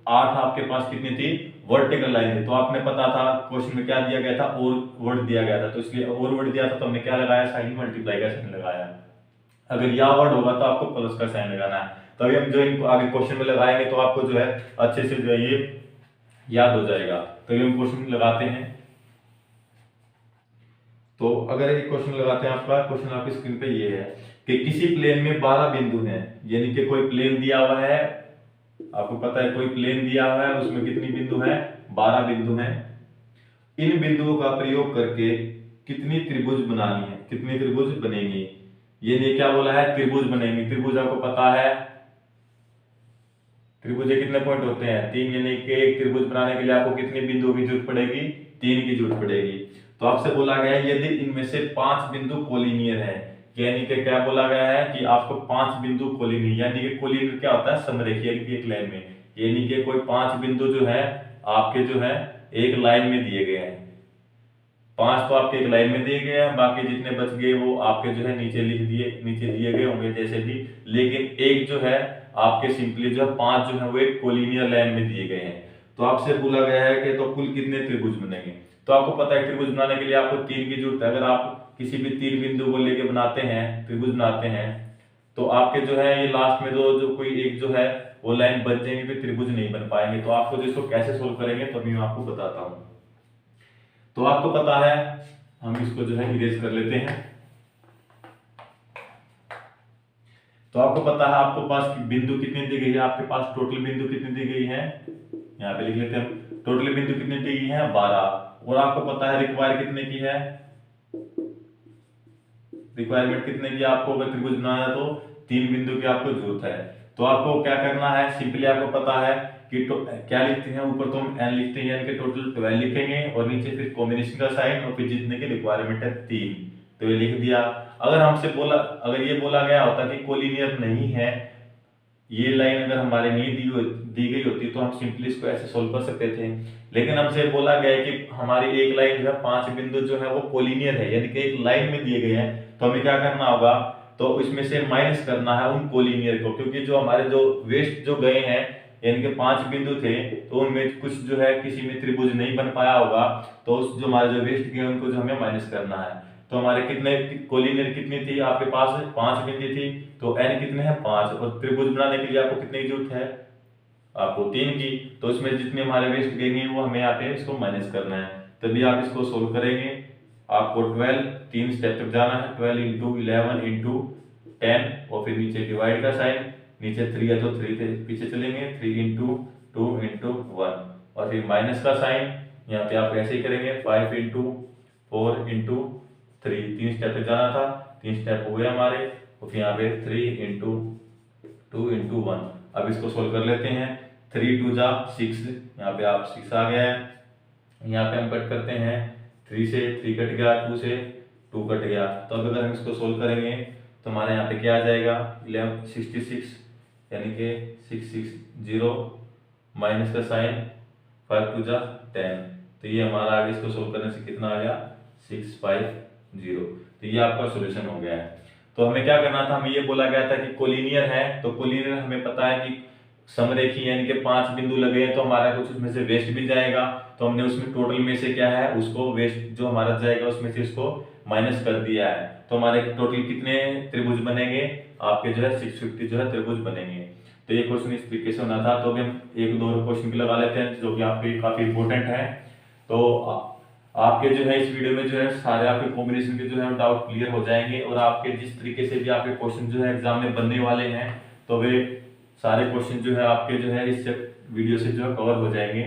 Speaker 1: 8 आपके पास कितनी थी वर्टिकल लाइन थी। तो आपने पता था क्वेश्चन में क्या दिया गया था, और वर्ड दिया गया था, तो इसलिए और वर्ड दिया था तो हमने क्या लगाया साइन, मल्टीप्लाई का साइन लगाया। अगर या वर्ड होगा तो आपको प्लस का साइन लगाना है। तो अभी हम जो इनको आगे क्वेश्चन में लगाएंगे तो आपको जो है अच्छे से जो है ये याद हो जाएगा। तो ये हम क्वेश्चन लगाते हैं। तो अगर एक क्वेश्चन लगाते हैं, आपका क्वेश्चन आपकी स्क्रीन पे ये है कि किसी प्लेन में 12 बिंदु हैं, यानी कि कोई प्लेन दिया हुआ है, आपको पता है कोई प्लेन दिया हुआ है, उसमें कितनी बिंदु है, 12 बिंदु हैं। इन बिंदुओं का प्रयोग करके कितनी त्रिभुज बनानी है, कितनी त्रिभुज बनेंगी। ये क्या बोला है, त्रिभुज बनेंगी। त्रिभुज आपको पता है त्रिभुज के कितने पॉइंट होते हैं, 3, यानी कि एक त्रिभुज बनाने के लिए आपको कितने बिंदुओं की जरूरत पड़ेगी, 3 की जरूरत पड़ेगी। तो आपसे बोला गया है यदि इनमें से 5 बिंदु कोलिनियर है, यानी कि क्या बोला गया है कि आपको 5 बिंदु कोलिनियर, यानी कि कोलिनियर क्या होता है, समरेखीय एक लाइन में, यानी कि कोई 5 बिंदु जो है आपके जो है एक लाइन में दिए गए हैं। 5 तो आपके एक लाइन में दिए गए हैं, बाकी जितने बच गए वो आपके जो है नीचे लिख दिए, नीचे दिए गए होंगे जैसे भी, लेकिन एक जो है आपके सिंपली जो है 5 जो है वो एक कोलिनियर लाइन में दिए गए हैं। तो आपसे बोला गया है कि तो कुल कितने त्रिभुज बनेंगे। तो आपको पता है त्रिभुज बनाने के लिए आपको 3 की जरूरत है। अगर आप किसी भी 3 बिंदु को लेके बनाते हैं, त्रिभुज बनाते हैं, तो आपके जो है ये लास्ट में जो कोई एक जो है वो लाइन बच जाएंगे, फिर त्रिभुज नहीं बन पाएंगे। तो आपको इसको कैसे सोल्व करेंगे तो अभी मैं आपको बताता हूँ। तो आपको पता है, हम इसको जो है इरेज कर लेते हैं। तो आपको पता है आपको पास बिंदु कितनी दी गई है, आपके पास टोटल बिंदु कितनी दी गई है, यहाँ पे लिख लेते हैं हम, टोटल बिंदु कितनी दी गई है, 12। और आपको पता है रिक्वायर कितने की है, रिक्वायरमेंट कितने की आपको अगर त्रिभुज बनाना है तो 3 बिंदु की आपको जरूरत है। तो आपको क्या करना है, सिंपली आपको पता है कि क्या लिखते हैं, ऊपर तो हम n लिखते हैं, यानी कि टोटल 12 लिखेंगे, और नीचे फिर कॉम्बिनेशन का साइन, और फिर जितने की रिक्वायरमेंट है 3, तो ये लिख दिया। अगर हमसे बोला, अगर ये बोला गया होता कि कोलिनियर नहीं है, ये लाइन अगर हमारे नहीं दी गई होती तो हम सिंपली इसको ऐसे सोल्व कर सकते थे, लेकिन हमसे बोला गया है कि हमारी एक लाइन जो है 5 बिंदु जो है वो कोलिनियर है, यानी कि एक लाइन में दिए गए हैं। तो हमें क्या करना होगा, तो इसमें से माइनस करना है उन कोलिनियर को, क्योंकि जो हमारे जो वेस्ट जो गए हैं, यानी कि 5 बिंदु थे, तो उनमें कुछ जो है किसी में त्रिभुज नहीं बन पाया होगा, तो उस जो हमारे जो वेस्ट गए उनको जो हमें माइनस करना है। तो हमारे कितने कोलिनियर कितनी थी आपके पास, 5 बिंदु थी, तो n कितने हैं, 5, और त्रिभुज बनाने के लिए आपको कितने की जरूरत है, आपको 3 की। तो इसमें जितने हमारे वेस्ट गए वो हमें यहाँ पे इसको माइनस करना है, तभी आप इसको सोल्व करेंगे। आपको 12 3 स्टेप तक जाना है, 12 इंटू 11 इंटू 10, और फिर नीचे डिवाइड का साइन, नीचे 3 है तो 3 थे पीछे चलेंगे, 3 इंटू 2 इंटू 1, और फिर माइनस का साइन, यहाँ पे आप ऐसे ही करेंगे, 5 इंटू 4 इंटू 3, 3 स्टेप तक जाना था, 3 स्टेप हो गए हमारे, और फिर यहाँ पे 3 इंटू 2 इंटू 1। अब इसको सोल्व कर लेते हैं, 3 2 जा 6, यहाँ पे आप 6 आ गया है। यहाँ पे हम कट करते हैं, 3 से 3 कट गया, 2 से 2 कट गया। तो अब अगर हम इसको सोल्व करेंगे तो हमारे यहाँ पे क्या आ जाएगा, 1166, यानी कि 660 माइनस का साइन, 5 2 जा 10। तो ये हमारा आगे इसको सोल्व करने से कितना आ गया, 650। तो ये आपका सॉल्यूशन हो गया है। तो हमें क्या करना था, हमें ये बोला गया था कि कोलिनियर है, तो कोलिनियर हमें पता है कि समरेखी, यानी कि 5 बिंदु लगे हैं, तो हमारा कुछ उसमें से वेस्ट भी जाएगा, तो हमने उसमें टोटल में से क्या है उसको वेस्ट जो हमारा जाएगा उसमें से इसको माइनस कर दिया है। तो हमारे टोटल कितने त्रिभुज बनेंगे, आपके जो है 650 जो है त्रिभुज बनेंगे। तो ये क्वेश्चन इस तरीके से होना था। तो अभी हम एक दो क्वेश्चन भी लगा लेते हैं जो कि आपके काफी इंपॉर्टेंट है। तो आपके जो है इस वीडियो में जो है सारे आपके कॉम्बिनेशन के जो है डाउट क्लियर हो जाएंगे, और आपके जिस तरीके से भी आपके क्वेश्चन जो है एग्जाम में बनने वाले हैं, तो वे सारे क्वेश्चन जो है आपके जो है इस वीडियो से जो है कवर हो जाएंगे।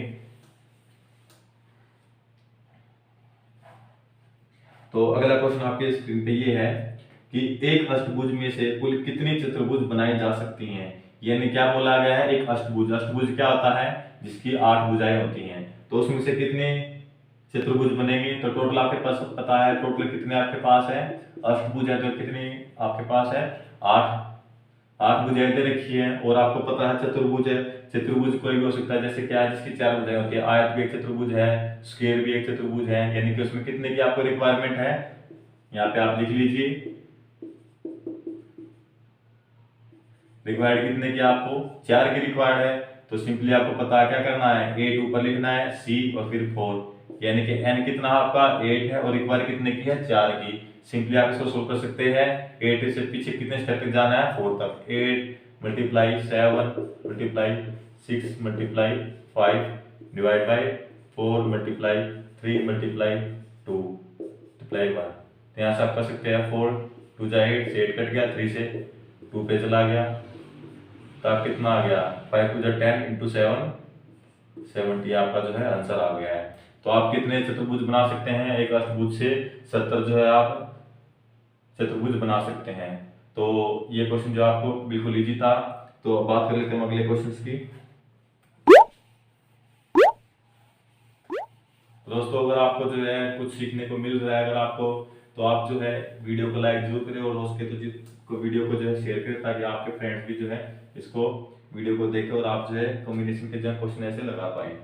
Speaker 1: तो अगला क्वेश्चन आपके स्क्रीन पे ये है कि एक अष्टभुज में से कुल कितनी चतुर्भुज बनाई जा सकती हैं। यानी क्या बोला गया है, एक अष्टभुज, अष्टभुज क्या होता है, जिसकी 8 भुजाएं होती हैं, तो उसमें से कितने चतुर्भुज बनेंगे। तो टोटल आपके पास पता है, टोटल कितने आपके पास है, अष्टभुज है तो कितनी आपके पास है, 8 भुजाएं दे रखी है। और आपको पता है चतुर्भुज है, चतुर्भुज कोई भी हो सकता है, जैसे क्या है जिसकी 4 भुजाएं होती है, आयत भी एक चतुर्भुज है, स्क्वायर भी एक चतुर्भुज है, यानी कि उसमें कितने की आपको रिक्वायरमेंट है, यहाँ पे आप लिख लीजिए, रिक्वायर्ड कितने की आपको 4 की रिक्वायर्ड है। तो सिंपली आपको पता है क्या करना है, 8 ऊपर लिखना है, C और फिर 4, यानी कि n कितना आपका 8 है, और रिक्वायर कितने की है, 4 की। सिंपली आप इसको सोल्व कर सकते हैं, 8 से पीछे कितने स्टेप तक जाना है, 4 तक, 8 × 7 × 6 × 5 divide by 4 multiply 3 multiply 2 multiply 1। तो यहाँ से आप कर सकते हैं 4 2 जा 8 से 8 कट गया, 3 से 2 पे चला गया, तो आप कितना आ गया 5 2 जा 10 इंटू 7 70 आपका जो है आंसर आ गया है। तो आप कितने चतुर्भुज बना सकते हैं, एक अष्टभुज से 70 जो है आप चतुर्भुज बना सकते हैं। तो ये क्वेश्चन जो आपको बिल्कुल इजी था। तो अब बात कर लेते हैं अगले क्वेश्चंस की। दोस्तों अगर आपको जो है कुछ सीखने को मिल रहा है अगर आपको, तो आप जो है वीडियो को लाइक जरूर करें और उसके तो वीडियो को जो है शेयर करें, ताकि आपके फ्रेंड्स भी जो है इसको वीडियो को देखें और आप जो है कॉम्बिनेशन के जो है क्वेश्चन ऐसे लगा पाए।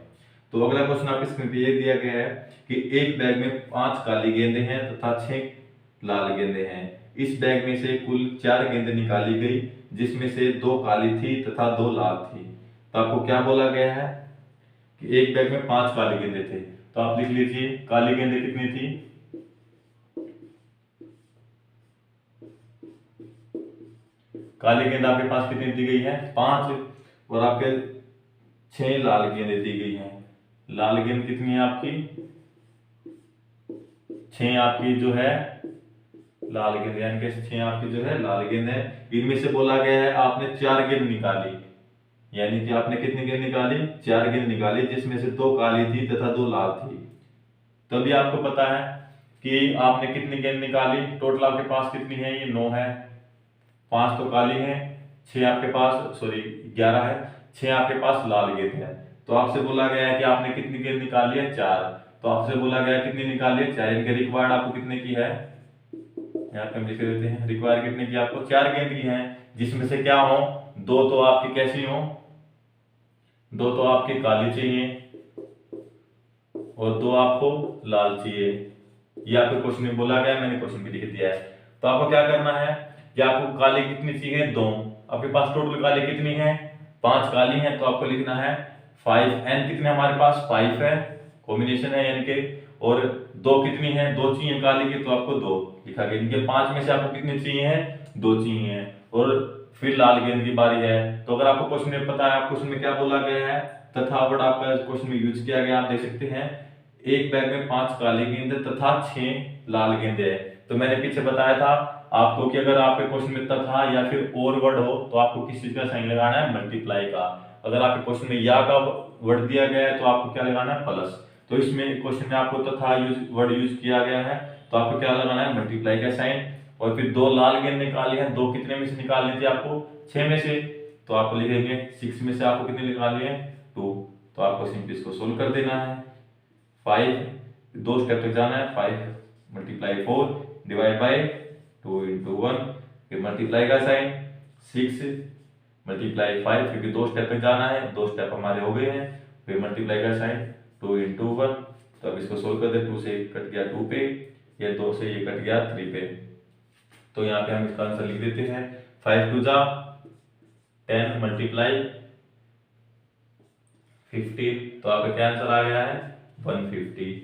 Speaker 1: तो अगला क्वेश्चन आपके स्क्रीन पे ये दिया गया है कि एक बैग में 5 काली गेंदें हैं तथा 6 लाल गेंदें हैं। इस बैग में से कुल 4 गेंदें निकाली गई, जिसमें से 2 काली थी तथा 2 लाल थी। तो आपको क्या बोला गया है कि एक बैग में 5 काली गेंदें थे। तो आप लिख लीजिए काली गेंदें कितनी थी, काली गेंद आपके पास कितनी दी गई है 5, और आपके 6 लाल गेंदें दी गई हैं। लाल गेंद कितनी है आपकी 6 आपकी जो है लाल गेंद, यानी कि 6 आपकी जो है लाल गेंद है। इनमें से बोला गया है आपने 4 गेंद निकाली, यानी कि आपने कितनी गेंद निकाली 4 गेंद निकाली, जिसमें से 2 काली थी तथा 2 लाल थी। तभी आपको पता है कि आपने कितनी गेंद निकाली, टोटल आपके पास कितनी है, ये 9 है, 5 तो काली है, 6 आपके पास 11 है, 6 आपके पास लाल गेंद है। तो आपसे बोला गया है कि आपने कितनी गेंद निकाली है 4। तो आपसे बोला गया है कितनी निकाली है 4, इनके रिक्वायर्ड आपको कितने की है, यहाँ पे हम लिख देते हैं रिक्वायर कितने की आपको 4 गेंद की है, जिसमें से क्या हो 2 तो आपकी कैसी हो, 2 तो आपकी काली चाहिए और 2 आपको लाल चाहिए। ये आपको क्वेश्चन में बोला गया है, मैंने क्वेश्चन भी लिख दिया है। तो आपको क्या करना है कि आपको काली कितनी चाहिए 2, आपके पास टोटल काली कितनी है 5 काली है, तो आपको लिखना है 5, n कितने हमारे पास 5 है, कॉम्बिनेशन है यानी कि, और 2 कितनी है 2 चाहिए काली की, तो आपको 2 लिखा गया। इनके 5 में से आपको कितनी चाहिए है 2 चाहिए, और फिर लाल गेंद की बारी है। तो अगर आपको क्वेश्चन में पता है, क्वेश्चन में क्या बोला गया है, तथा वर्ड आपका क्वेश्चन में यूज किया गया, आप देख सकते हैं एक बैग में 5 काली गेंद तथा 6 लाल गेंदे है। तो मैंने पीछे बताया था आपको कि अगर आपके क्वेश्चन में तथा या फिर और वर्ड हो तो आपको किस चीज का साइन लगाना है, मल्टीप्लाई का। अगर आपके क्वेश्चन में या का वर्ड दिया गया है तो आपको क्या लगाना है, प्लस। तो इसमें क्वेश्चन में आपको तथा वर्ड यूज किया गया है, तो आपको क्या लगाना है, मल्टीप्लाई का साइन। और फिर 2 लाल गेंद निकाली है, 2 कितने में से निकालनी थी आपको 6 में से, तो आपको लिखेंगे 6 में से आपको कितने निकालनी है 2। तो आपको सिंपली इसको सोल्व कर देना है। 5 2 स्टेप तक जाना है, 5 मल्टीप्लाई 4 डिवाइड बाई 2 इंटू 1, फिर मल्टीप्लाई का साइन, 6 मल्टीप्लाई 5, क्योंकि 2 स्टेप तक जाना है, 2 स्टेप हमारे हो गए हैं, फिर मल्टीप्लाई का साइन 2 इंटू 1। तो अब इसको सोल्व कर दे, 2 से कट गया 2 पे, या 2 से ये कट गया 3 पे। तो यहाँ पे हम इसका आंसर लिख देते हैं 5 2 जा 10 मल्टीप्लाई 15, तो आपका क्या आंसर आ गया है 150।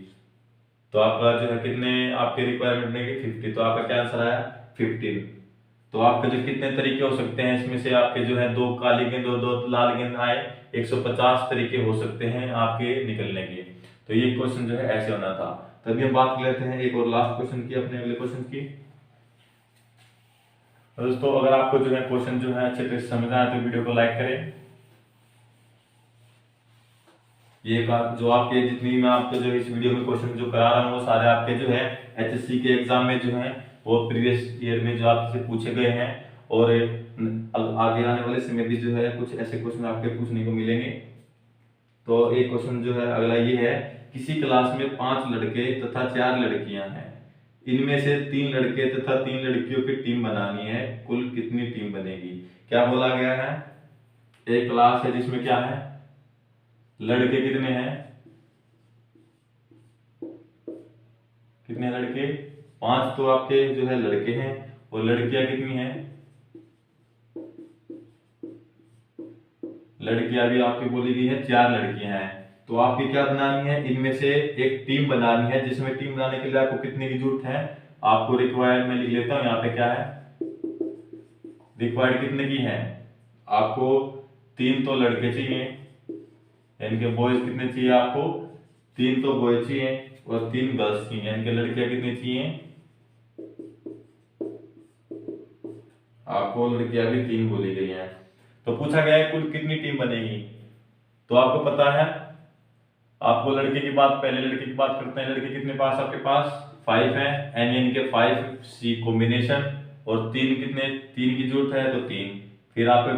Speaker 1: तो आपका जो है कितने आपके रिक्वायरमेंट में 50, तो आपका क्या आंसर आया 15। तो आपके जो कितने तरीके हो सकते हैं, इसमें से आपके जो है 2 काली गेंद और 2 लाल गेंद आए, 150 तरीके हो सकते हैं आपके निकलने के। तो ये क्वेश्चन जो है ऐसे होना था। तभी हम बात कर लेते हैं एक और लास्ट क्वेश्चन की, अपने अगले क्वेश्चन की। दोस्तों अगर आपको जो है क्वेश्चन जो है अच्छे से समझ आए तो वीडियो को लाइक करें। ये जो आपके जितनी मैं आपको जो इस वीडियो में क्वेश्चन जो करा रहा हूँ वो सारे आपके जो है एचएससी के एग्जाम में जो है वो प्रीवियस ईयर में जो आपसे पूछे गए हैं, और आगे आने वाले समय भी जो है कुछ ऐसे क्वेश्चन आपके पूछने को मिलेंगे। तो एक क्वेश्चन जो है अगला ये है, किसी क्लास में 5 लड़के तथा 4 लड़कियां हैं, इनमें से 3 लड़के तथा 3 लड़कियों की टीम बनानी है, कुल कितनी टीम बनेगी। क्या बोला गया है, एक क्लास है जिसमें क्या है लड़के कितने हैं, कितने लड़के 5 तो आपके जो है लड़के हैं, और लड़कियां कितनी हैं, लड़कियां भी आपकी बोली गई है 4 लड़कियां हैं। तो आपकी क्या बनानी है, इनमें से एक टीम बनानी है, जिसमें टीम बनाने के लिए आपको कितने की जरूरत है, आपको रिक्वायर्ड में लिख लेता हूं यहाँ पे क्या है, रिक्वायर्ड कितने की है, आपको 3 तो लड़के चाहिए यानी कि बॉयज कितने चाहिए आपको, 3 तो बॉयज चाहिए और 3 गर्ल्स चाहिए, यानी कि लड़कियां कितनी चाहिए आपको, लड़कियां भी 3 बोली गई हैं। तो पूछा गया है कुल कितनी टीम बनेगी। तो आपको पता है, आपको लड़के की बात, पहले लड़के की बात करते हैं। लड़के कितने पास आपके पास 5 है, एन यानी कि 5 सी कॉम्बिनेशन, और 3 कितने, 3 की जरूरत है तो 3। फिर आपके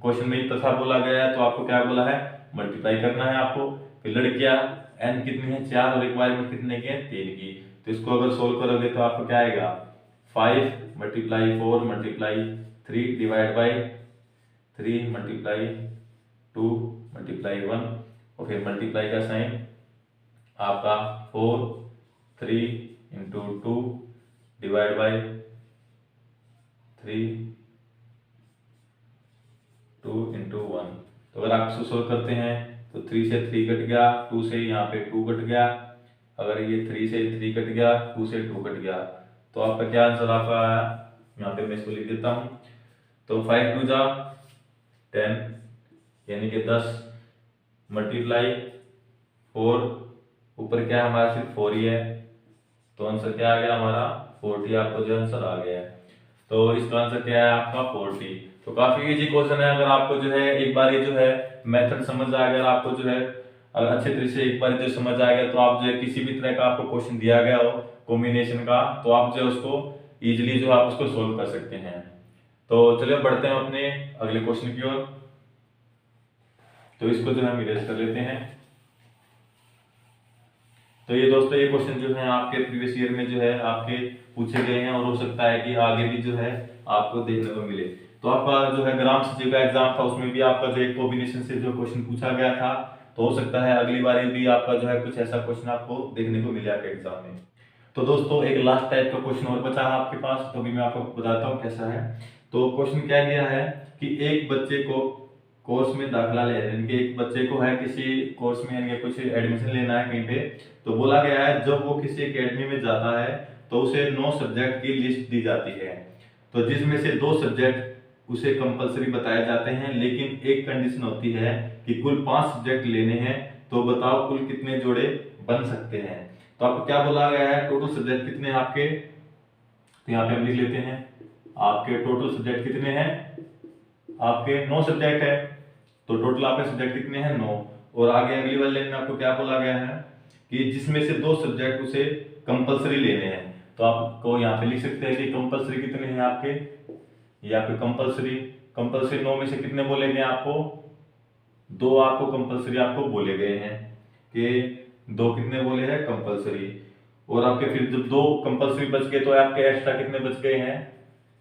Speaker 1: क्वेश्चन में तथा बोला गया है तो आपको क्या बोला है, मल्टीप्लाई करना है आपको। फिर लड़कियां एन कितनी है 4 और रिक्वायरमेंट कितने की है 3 की। तो इसको अगर सोल्व करोगे तो आपको क्या आएगा 5 multiply 4 multiply 3 divide by 3 multiply 2 multiply 1 और फिर मल्टीप्लाई का साइन आपका 4 3 इंटू 2 डिवाइड बाई 3 2 इंटू 1। तो अगर आप इसको सोल्व करते हैं तो 3 से 3 कट गया, 2 से यहाँ पे 2 कट गया, अगर ये 3 से 3 कट गया, 2 से 2 कट गया, तो आपका क्या आंसर आपका आया, यहाँ पे मैं इसको लिख देता हूँ। तो 5 2 जा 10 यानी कि 10 मल्टीप्लाई 4, ऊपर क्या है हमारा सिर्फ 4 ही है, तो आंसर क्या आ गया हमारा 40, आपको जो आंसर आ गया है। तो इसका आंसर क्या है आपका 40। तो काफी इजी क्वेश्चन है, अगर आपको जो है एक बार ये जो है मेथड समझ आ गया, आपको जो है अगर अच्छे तरीके से एक बार जो समझ आ गया, तो आप जो है किसी भी तरह का आपको क्वेश्चन दिया गया हो कॉम्बिनेशन का, तो आप जो है उसको इजीली जो आप उसको सोल्व कर सकते हैं। तो चलिए बढ़ते हैं अपने अगले क्वेश्चन की ओर। तो इसको जो है हम इरेज कर लेते हैं। तो ये दोस्तों ये क्वेश्चन जो है आपके प्रीवियस ईयर में जो है आपके पूछे गए हैं, और हो सकता है कि आगे भी जो है आपको देखने को मिले। तो आपका जो है ग्राम सचिव का एग्जाम था, उसमें भी आपका जो एक कॉम्बिनेशन से जो क्वेश्चन पूछा गया था, तो हो सकता है अगली बार भी आपका जो है कुछ ऐसा क्वेश्चन आपको देखने को मिले आपके एग्जाम में। तो दोस्तों एक लास्ट टाइप का क्वेश्चन और बचा है आपके पास, तो अभी मैं आपको बताता हूँ कैसा है। तो क्वेश्चन क्या दिया है कि एक बच्चे को कोर्स में दाखिला ले, यानी कि एक बच्चे को है किसी कोर्स में, यानी कि कुछ एडमिशन लेना है कहीं पे, तो बोला गया है जब वो किसी एकेडमी में जाता है तो उसे 9 सब्जेक्ट की लिस्ट दी जाती है, तो जिसमें से 2 सब्जेक्ट उसे कंपलसरी बताए जाते हैं, लेकिन एक कंडीशन होती है कि कुल 5 सब्जेक्ट लेने हैं, तो बताओ कुल कितने जोड़े बन सकते हैं। तो आपको क्या बोला गया है, टोटल सब्जेक्ट कितने हैं आपके, तो यहाँ पे हम लिख लेते हैं आपके टोटल सब्जेक्ट कितने हैं, आपके 9 सब्जेक्ट है, तो टोटल आपके सब्जेक्ट कितने हैं 9। और आगे अगली वाली लाइन में आपको क्या बोला गया है कि जिसमें से 2 सब्जेक्ट उसे कंपलसरी लेने हैं, तो आपको यहाँ पे लिख सकते हैं कि कंपलसरी कितने हैं आपके, ये आपके कंपलसरी 9 में से कितने बोले गए आपको, 2 आपको कंपलसरी आपको बोले गए हैं कि 2 कितने बोले हैं कंपलसरी। और आपके फिर जब 2 कंपलसरी बच गए तो आपके एक्स्ट्रा कितने बच गए हैं,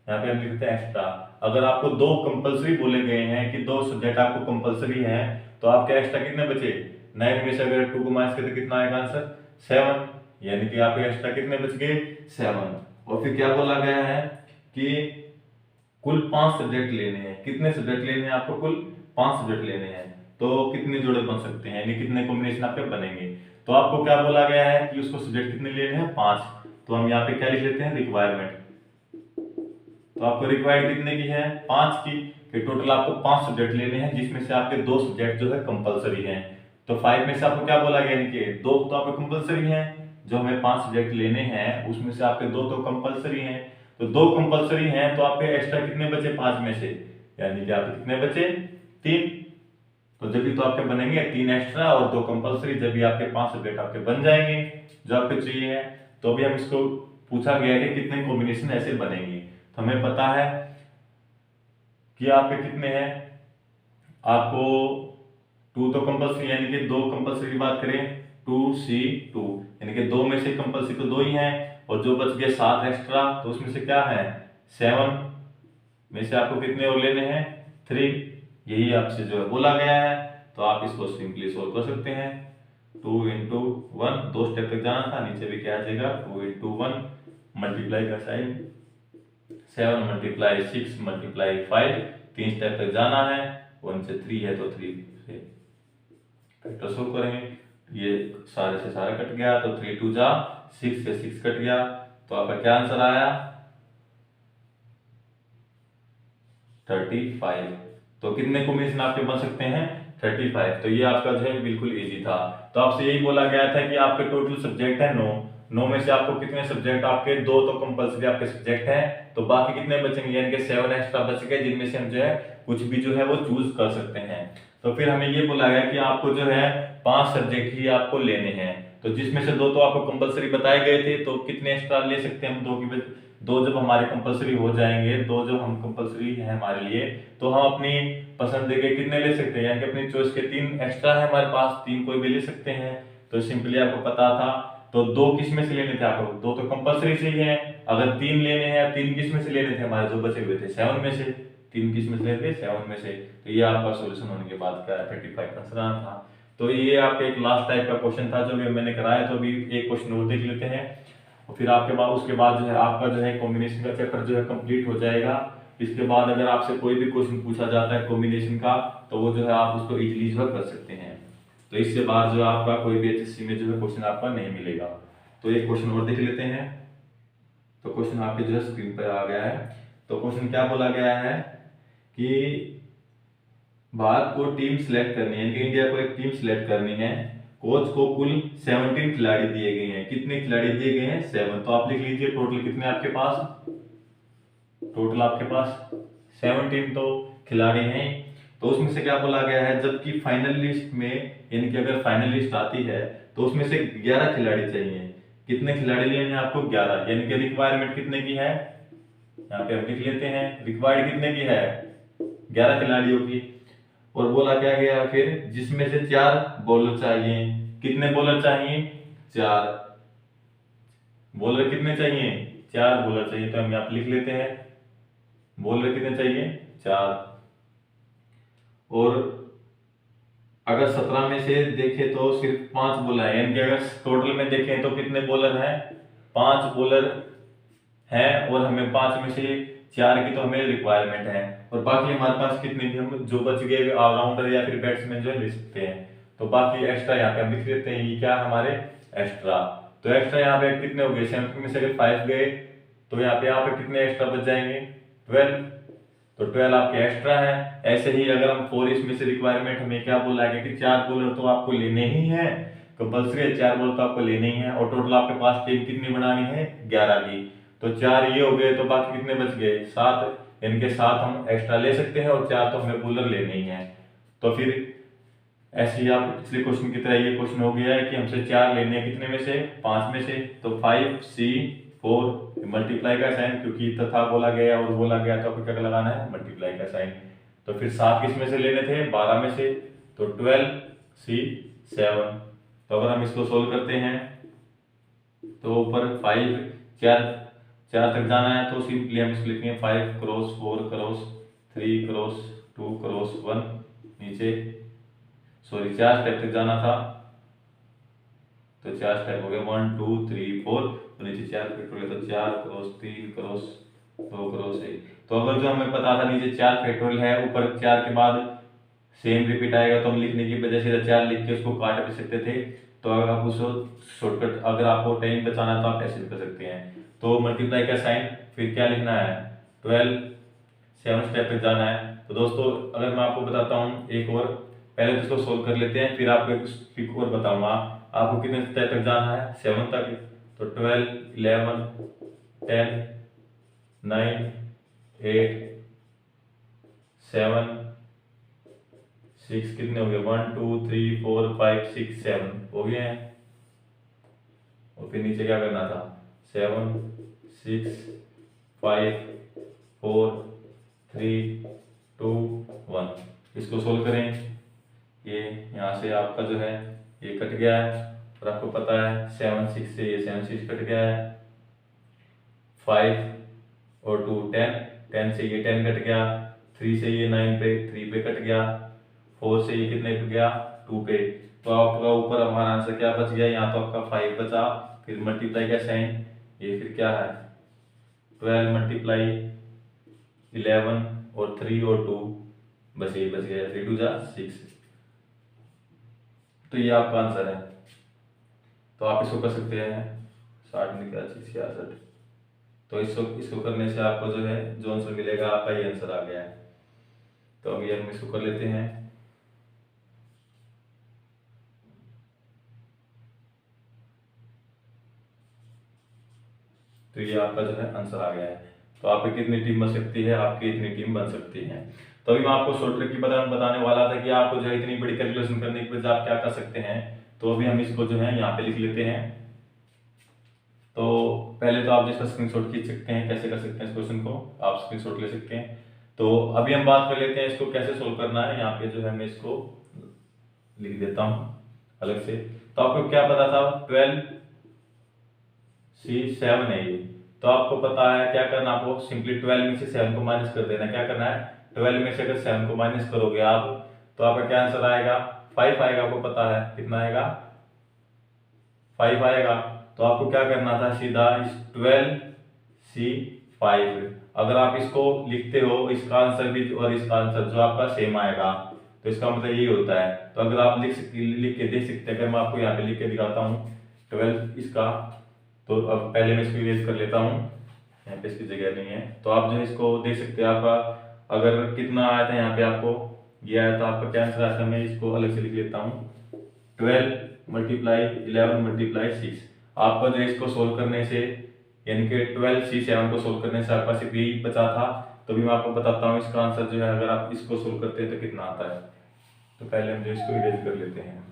Speaker 1: यहाँ पे हम लिखते हैं एक्स्ट्रा। अगर आपको 2 कंपलसरी बोले गए हैं कि 2 सब्जेक्ट आपको कंपलसरी हैं, तो आपके एक्स्ट्रा कितने बचे, 9 में से अगर 2 को माइनस करें तो कितना आएगा आंसर 7, यानी कि आपके एक्स्ट्रा कितने बच गए 7। और फिर क्या बोला गया है कि कुल 5 सब्जेक्ट लेने हैं, कितने सब्जेक्ट लेने हैं आपको, कुल 5 सब्जेक्ट लेने हैं, तो कितने जोड़े बन सकते हैं, यानी कितने कॉम्बिनेशन आपके बनेंगे। तो आपको क्या बोला गया है कि उसको सब्जेक्ट कितने लेने हैं 5, तो हम यहाँ पे क्या लिख लेते हैं रिक्वायरमेंट। तो आपको रिक्वायर्ड कितने की है 5 की, कि टोटल आपको 5 सब्जेक्ट लेने हैं, जिसमें से आपके 2 सब्जेक्ट जो है कंपलसरी हैं। तो 5 में से आपको क्या बोला गया, यानी कि 2 तो आपके कंपलसरी हैं, जो हमें 5 सब्जेक्ट लेने हैं उसमें से आपके 2 तो कंपलसरी हैं, तो 2 कंपलसरी हैं, तो आपके एक्स्ट्रा कितने बचे 5 में से, यानी कि आपके कितने बचे 3। तो जब भी तो आपके बनेंगे 3 एक्स्ट्रा और 2 कंपलसरी, जब भी आपके 5 सब्जेक्ट आपके बन जाएंगे जो आपको चाहिए है। तो अभी हम इसको पूछा गया है कि कितने कॉम्बिनेशन ऐसे बनेंगे, तो हमें पता है कि आपके कितने हैं, आपको 2 तो कंपलसरी, यानी कि 2 कंपलसरी की बात करें 2C2, यानी कि 2 में से कंपलसरी तो 2 ही हैं, और जो बच गए 7 एक्स्ट्रा, तो उसमें से क्या है 7 में से आपको कितने और लेने हैं 3, यही आपसे जो है बोला गया है। तो आप इसको सिंपली सोल्व कर सकते हैं। 2 इंटू 1, 2 स्टेप तक जाना था, नीचे भी क्या आ जाएगा 2 इंटू 1 मल्टीप्लाई का साइन 7 मल्टीप्लाई 6 मल्टीप्लाई 5, 3 स्टेप तक जाना है, 1 से 3 है तो 3 से फैक्टर सोल्व करेंगे, ये सारे से सारा कट गया, तो 3 2 जा 6 से 6 कट गया, तो आपका क्या आंसर आया 35। तो कितने कॉम्बिनेशन आपके बन सकते हैं 35। तो ये आपका जो है बिल्कुल इजी था। तो आपसे यही बोला गया था कि आपके टोटल सब्जेक्ट है 9, 9 में से आपको कितने सब्जेक्ट, आपके 2 तो कंपलसरी आपके सब्जेक्ट हैं, तो बाकी कितने बचेंगे, यानी कि 7 एक्स्ट्रा बच गए, जिनमें से हम जो है कुछ भी जो है वो चूज कर सकते हैं। तो फिर हमें ये बोला गया कि आपको जो है 5 सब्जेक्ट ही आपको लेने हैं, तो जिसमें से 2 तो आपको कंपलसरी बताए गए थे, तो कितने एक्स्ट्रा ले सकते हैं हम, 2 की 2 जब हमारे कंपलसरी हो जाएंगे, 2 जब हम कंपलसरी है हमारे लिए, तो हम अपनी पसंद के कितने ले सकते हैं, यानी कि अपनी चॉइस के 3 एक्स्ट्रा है हमारे पास, 3 कोई भी ले सकते हैं। तो सिंपली आपको पता था, तो 2 किस में से लेने थे आपको, 2 तो कंपलसरी से ही है, अगर 3 लेने हैं, 3 किस में से लेने थे हमारे जो बचे हुए थे 7 में से, 3 किस में से लेते थे 7 में से। तो ये आपका सोल्यूशन होने के बाद का 35 आंसर आना था। तो ये आपका एक लास्ट टाइप का क्वेश्चन था जो भी मैंने कराया, तो अभी एक क्वेश्चन और देख लेते हैं, और फिर आपके बाद उसके बाद जो है आपका जो है कॉम्बिनेशन का चैप्टर जो है कंप्लीट हो जाएगा। इसके बाद अगर आपसे कोई भी क्वेश्चन पूछा जाता है कॉम्बिनेशन का, तो वो जो है आप उसको इजीली जो है कर सकते हैं। तो इससे बाद जो आपका कोई भी एचएससी में जो है क्वेश्चन आपका नहीं मिलेगा। तो एक क्वेश्चन और देख लेते हैं। तो क्वेश्चन आपके जो है स्क्रीन पर आ गया है। तो क्वेश्चन क्या बोला गया है कि भारत को टीम सिलेक्ट करनी है, यानी इंडिया को एक टीम सिलेक्ट करनी है, कोच को कुल 17 खिलाड़ी दिए गए हैं। कितने खिलाड़ी दिए गए हैं, 7। तो आप लिख लीजिए टोटल कितने आपके पास, टोटल आपके पास 17 तो खिलाड़ी हैं। तो उसमें से क्या बोला गया है, जबकि फाइनल लिस्ट में, यानी कि अगर फाइनल लिस्ट आती है तो उसमें से 11 खिलाड़ी चाहिए। कितने खिलाड़ी लेने हैं आपको, 11, यानी कि रिक्वायरमेंट कितने की है, यहाँ पे हम लिख लेते हैं, रिक्वायर्ड कितने की है, 11 खिलाड़ियों की। और बोला क्या गया फिर, जिसमें से 4 बॉलर चाहिए। कितने बॉलर चाहिए, 4 बॉलर कितने चाहिए, 4 बॉलर चाहिए। तो हम यहाँ पे लिख लेते हैं बॉलर कितने चाहिए, 4। और अगर 17 में से देखें तो सिर्फ 5 बॉलर हैं, यानी कि अगर टोटल में देखें तो कितने बॉलर हैं, 5 बॉलर हैं, और हमें 5 में से 4 की तो हमें रिक्वायरमेंट है, और बाकी हमारे पास कितने भी हम जो बच गए ऑलराउंडर या फिर बैट्समैन जो है ले सकते हैं। तो बाकी एक्स्ट्रा यहाँ पे हम लिख लेते हैं, ये क्या हमारे एक्स्ट्रा। तो एक्स्ट्रा यहाँ पे कितने हो गए, 17 में से अगर 5 गए तो यहाँ पे कितने एक्स्ट्रा बच जाएंगे, 12। तो 12 आपके एक्स्ट्रा है। ऐसे ही अगर हम 4 इसमें से रिक्वायरमेंट हमें क्या बोला है कि 4 बॉलर तो आपको लेने ही है, कंपल्सरी है, 4 बॉलर तो आपको लेने ही है, और टोटल आपके पास टीम कितनी बनानी है, 11 की। तो 4 ये हो गए, तो बाकी कितने बच गए, 7। इनके 7 हम एक्स्ट्रा ले सकते हैं, और 4 तो हमें बॉलर लेने ही है। तो फिर ऐसे ही आप पिछले क्वेश्चन की तरह ये क्वेश्चन हो गया है कि हमसे 4 लेने हैं, कितने में से, 5 में से। तो 5C4 मल्टीप्लाई का साइन, क्योंकि तथा बोला गया और बोला गया, तो आपको क्या लगाना है, मल्टीप्लाई का साइन। तो फिर 7 किस में से लेने थे, 12 में से। तो 12C7। तो अगर हम इसको सोल्व करते हैं तो ऊपर 5 4 तक जाना है, तो सिंपली हम इसको लिखेंगे 5 क्रॉस 4 क्रॉस 3 क्रॉस 2 क्रॉस 1, नीचे 4 स्टेप तक जाना था, तो 4 स्टेप हो गए, 1 2 3 4, तो नीचे 4 फैक्टोरियल, तो 4 क्रॉस 3 क्रॉस 2 क्रॉस 1। तो अगर जो हमें पता था नीचे 4 फैक्टोरियल है, ऊपर 4 के बाद सेम रिपीट आएगा, तो हम लिखने की बजाय सीधा 4 लिख के उसको काट भी सकते थे। तो अगर आप उसको शॉर्टकट, अगर आपको टाइम बचाना है तो आप ऐसे भी कर सकते हैं। तो मल्टीप्लाई का साइन, फिर क्या लिखना है, 12, 7 स्टेप तक जाना है। तो दोस्तों अगर मैं आपको बताता हूँ एक और, पहले तो इसको सोल्व कर लेते हैं, फिर आपको एक और बताऊंगा आपको कितने स्टेप तक जाना है, 7 तक। तो 12 11 10 9 8 7 6, कितने हो गए, 1 2 3 4 5 6 7 हो गए हैं। और फिर नीचे क्या करना था, 7 6 5 4 3 2 1। इसको सोल्व करें, ये यहाँ से आपका जो है ये कट गया है, और आपको पता है 7 6 से ये 7 6 कट गया है, 5 और 2 10, 10 से ये 10 कट गया, 3 से ये 9 पे 3 पे कट गया, 4 से ये कितने पे गया, 2 पे। तो आपका ऊपर हमारा आंसर क्या बच गया, यहाँ तो आपका 5 बचा, फिर मल्टीप्लाई का साइन, ये फिर क्या है 12 मल्टीप्लाई 11 और 3 और 2 बस ये बच गया, 3 2 जा 6। तो ये आपका आंसर है। तो आप इसको कर सकते हैं 60 में क्या 66। तो इसको करने से आपको जो है जो आंसर मिलेगा आपका ये आंसर आ गया है। तो अभी हम इसको कर लेते हैं। तो ये आपका जो है आंसर आ गया है। तो आपकी कितनी टीम बन सकती है, आपकी इतनी टीम बन सकती है। तो अभी मैं आपको शॉर्ट ट्रिक की बताने वाला था कि आपको जो है इतनी बड़ी कैलकुलेशन करने के बाद आप क्या कर सकते हैं। तो अभी हम इसको जो है यहाँ पे लिख लेते हैं। तो पहले तो आप जिसका स्क्रीनशॉट खींच सकते हैं, कैसे कर सकते हैं इस क्वेश्चन को, आप स्क्रीनशॉट ले सकते हैं। तो अभी हम बात कर लेते हैं इसको कैसे सोल्व करना है। यहाँ पे जो है मैं इसको लिख देता हूँ अलग से। तो आपको क्या पता था, 12C7 है ये। तो आपको पता है क्या करना, आपको सिंपली 12 में से 7 को माइनस कर देना। क्या करना है, 12 में से अगर 7 को माइनस करोगे आप, तो आपका क्या आंसर आएगा, 5 आएगा। आपको पता है कितना आएगा, 5 आएगा। तो आपको क्या करना था, सीधा इस 12C5, अगर आप इसको लिखते हो, इसका आंसर भी और इसका आंसर जो आपका सेम आएगा, तो इसका मतलब यही होता है। तो अगर आप लिख के देख सकते हैं, अगर मैं आपको यहाँ पे लिख के दिखाता हूँ 12 इसका, तो अब पहले मैं इसको इरेज कर लेता हूँ, यहाँ पे इसकी जगह नहीं है। तो आप जो है इसको देख सकते हैं, आपका अगर कितना आया था यहाँ पे आपको ये आया था, आपका क्या आंसर आया था, मैं इसको अलग से लिख लेता हूँ 12 मल्टीप्लाई 11 मल्टीप्लाई 6। आपका जो इसको सोल्व करने से, यानी कि 12C7 को सोल्व करने से आपका सिर्फ यही बचा था। तो भी मैं आपको बताता हूँ इसका आंसर जो है, अगर आप इसको सोल्व करते हैं तो कितना आता है। तो पहले हम जो इसको इरेज कर लेते हैं।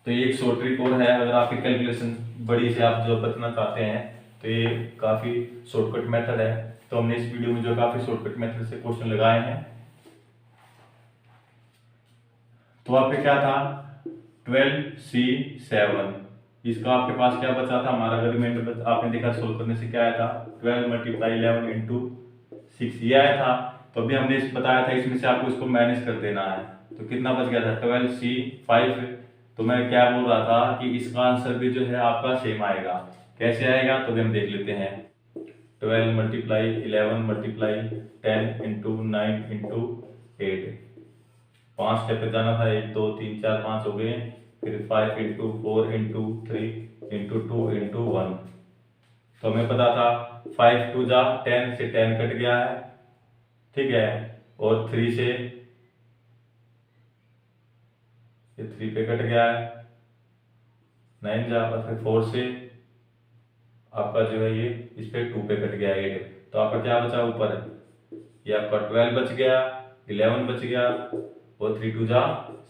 Speaker 1: तो ये एक शॉर्ट ट्रिक और है, अगर आपकी कैलकुलेशन बड़ी से आप जो बचना चाहते हैं, तो ये काफ़ी शॉर्टकट मेथड है। तो हमने इस वीडियो में जो काफ़ी शॉर्टकट मेथड से क्वेश्चन लगाए हैं। तो आपके क्या था, 12C7, इसका आपके पास क्या बचा था, हमारा रिमाइंडर आपने देखा सोल्व करने से क्या आया था, 12 मल्टीप्लाई 11 इंटू 6 ये आया था। तो अभी हमने बताया था इसमें से आपको इसको माइनस कर देना है। तो कितना बच गया था, 12C5। तो मैं क्या बोल रहा था कि इसका आंसर भी जो है आपका सेम आएगा। कैसे आएगा, तो भी हम देख लेते हैं। 12 multiply 11 multiply 10 into 9 into 8, 5 step पे जाना था, 1 2 3 4 5 हो गए। फिर 5 इंटू 4 इंटू 3 इंटू 2 इंटू 1। तो हमें पता था 5 2 जा 10 से 10 कट गया है, ठीक है। और 3 से ये 3 पे कट गया है, 9 जा, और फिर 4 से आपका जो है ये इस पे 2 पे कट गया 8। तो आपका क्या बचा ऊपर, ये आपका 12 बच गया, 11 बच गया, और 3 2 जा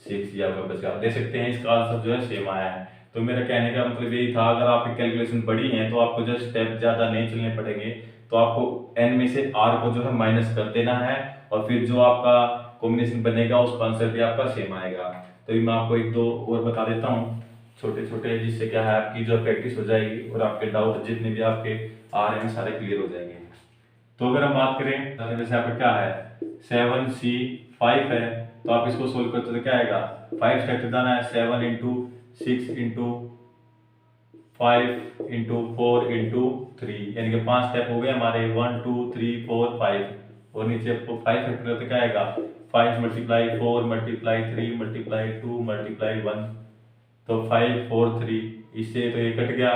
Speaker 1: 6 ये आपका बच गया। आप देख सकते हैं इसका आंसर जो है सेम आया है। तो मेरा कहने का मतलब यही था, अगर आपकी कैलकुलेशन बड़ी है तो आपको जो स्टेप ज़्यादा नहीं चलने पड़ेंगे। तो आपको n में से r को जो है माइनस कर देना है, और फिर जो आपका कॉम्बिनेशन बनेगा उसका आंसर भी आपका सेम आएगा। तो मैं आपको एक दो और बता देता हूँ छोटे छोटे, जिससे क्या है आपकी जो प्रैक्टिस हो जाएगी और आपके डाउट जितने भी आपके आ रहे हैं सारे क्लियर हो जाएंगे। तो अगर हम बात करें, जैसे आपका क्या है 7C5 है, तो आप इसको सोल्व करते तो क्या आएगा, 5 स्टेप जाना है, 7 इंटू 6 इंटू 5 इंटू 4 इंटू 3, यानी कि 5 स्टेप हो गए हमारे, 1 2 3 4 5। और नीचे 5 फैक्टर तो क्या आएगा, 5 मल्टीप्लाई 4 मल्टीप्लाई 3 मल्टीप्लाई 2 मल्टीप्लाई 1। तो 5 4 3, इससे तो ये कट गया,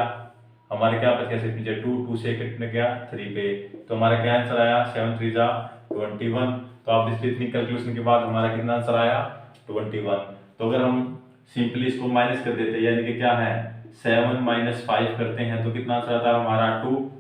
Speaker 1: हमारे क्या बच गया सिर्फ नीचे 2 2 से कटने गया 3 पे। तो हमारा क्या आंसर आया, 7 3 जा 21। तो आप इसकी इतनी कैलकुलेशन के बाद हमारा कितना आंसर आया, 21। तो अगर हम सिंपली इसको माइनस कर देते हैं, यानी कि क्या है 7 माइनस 5 करते हैं, तो कितना आंसर आता है हमारा 2।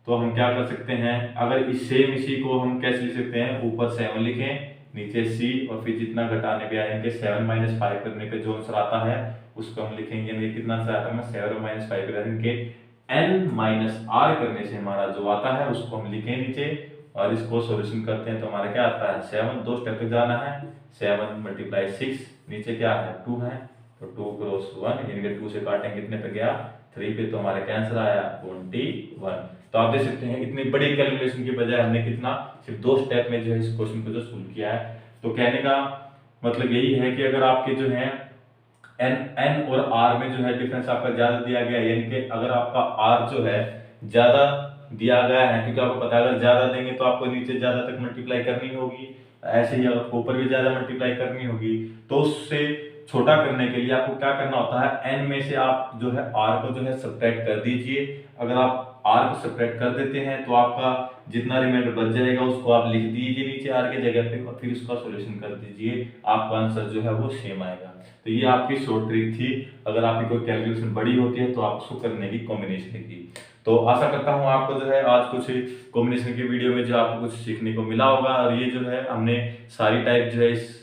Speaker 1: तो हम क्या कर सकते हैं, अगर इस सेम इसी को हम कैसे लिख सकते हैं, ऊपर 7 लिखें, नीचे c, और फिर जितना घटाने पे आएंगे 7 माइनस 5 करने पे जो आंसर आता है उसको हम लिखेंगे। यानी कितना आंसर आता है 7 माइनस 5 करके n माइनस r करने से हमारा जो आता है उसको हम लिखें नीचे, और इसको सॉल्यूशन करते हैं तो हमारा क्या आता है, 7 दो स्टेप पे जाना है, 7 मल्टीप्लाई 6, नीचे क्या है 2 है, तो 2 क्रॉस 1, यानी कि 2 से काटेंगे कितने पे गया 3 पे। तो हमारा क्या आंसर आया 21। तो आप देख सकते हैं इतनी बड़ी कैलकुलेशन की बजाय हमने कितना सिर्फ 2 स्टेप में जो है इस क्वेश्चन को जो सोल्व किया है। तो कहने का मतलब यही है कि अगर आपके जो है n और r में जो है डिफरेंस आपका ज्यादा दिया गया है, यानी कि अगर आपका r जो है ज्यादा दिया गया है, क्योंकि आपको पता है अगर ज्यादा देंगे तो आपको नीचे ज्यादा तक मल्टीप्लाई करनी होगी, ऐसे ही अगर ऊपर भी ज्यादा मल्टीप्लाई करनी होगी। तो उससे छोटा करने के लिए आपको क्या करना होता है, n में से आप जो है r को जो है सब्ट्रैक्ट कर दीजिए। अगर आप आर को सेपरेट कर देते हैं तो आपका जितना रिमाइंडर बच जाएगा उसको आप लिख दीजिए नीचे आर के जगह पे और फिर उसका सॉल्यूशन कर दीजिए, आपका आंसर जो है वो सेम आएगा। तो ये आपकी शॉर्ट ट्रिक थी। अगर आपकी कोई कैलकुलेशन बड़ी होती है तो आप उसको करने की कॉम्बिनेशन की। तो आशा करता हूँ आपको जो है आज कुछ कॉम्बिनेशन की वीडियो में जो आपको कुछ सीखने को मिला होगा, और ये जो है हमने सारी टाइप जो है इस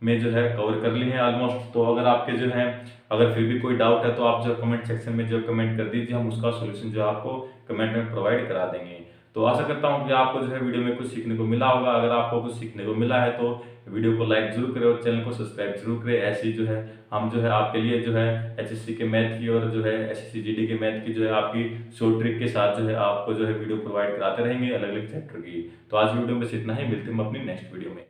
Speaker 1: में जो है कवर कर ली है ऑलमोस्ट। तो अगर आपके जो है अगर फिर भी कोई डाउट है तो आप जो कमेंट सेक्शन में जो कमेंट कर दीजिए, हम उसका सॉल्यूशन जो आपको कमेंट में प्रोवाइड करा देंगे। तो आशा करता हूँ कि आपको जो है वीडियो में कुछ सीखने को मिला होगा। अगर आपको कुछ सीखने को मिला है तो वीडियो को लाइक जरूर करें और चैनल को सब्सक्राइब जरूर करें। ऐसी जो है हम जो है आपके लिए जो है एचएससी के मैथ की और जो है एसएससी जीडी के मैथ की जो है आपकी शॉर्ट ट्रिक के साथ जो है आपको जो है वीडियो प्रोवाइड कराते रहेंगे अलग अलग चैप्टर की। तो आज वीडियो में बस इतना ही, मिलते हैं हम अपनी नेक्स्ट वीडियो में।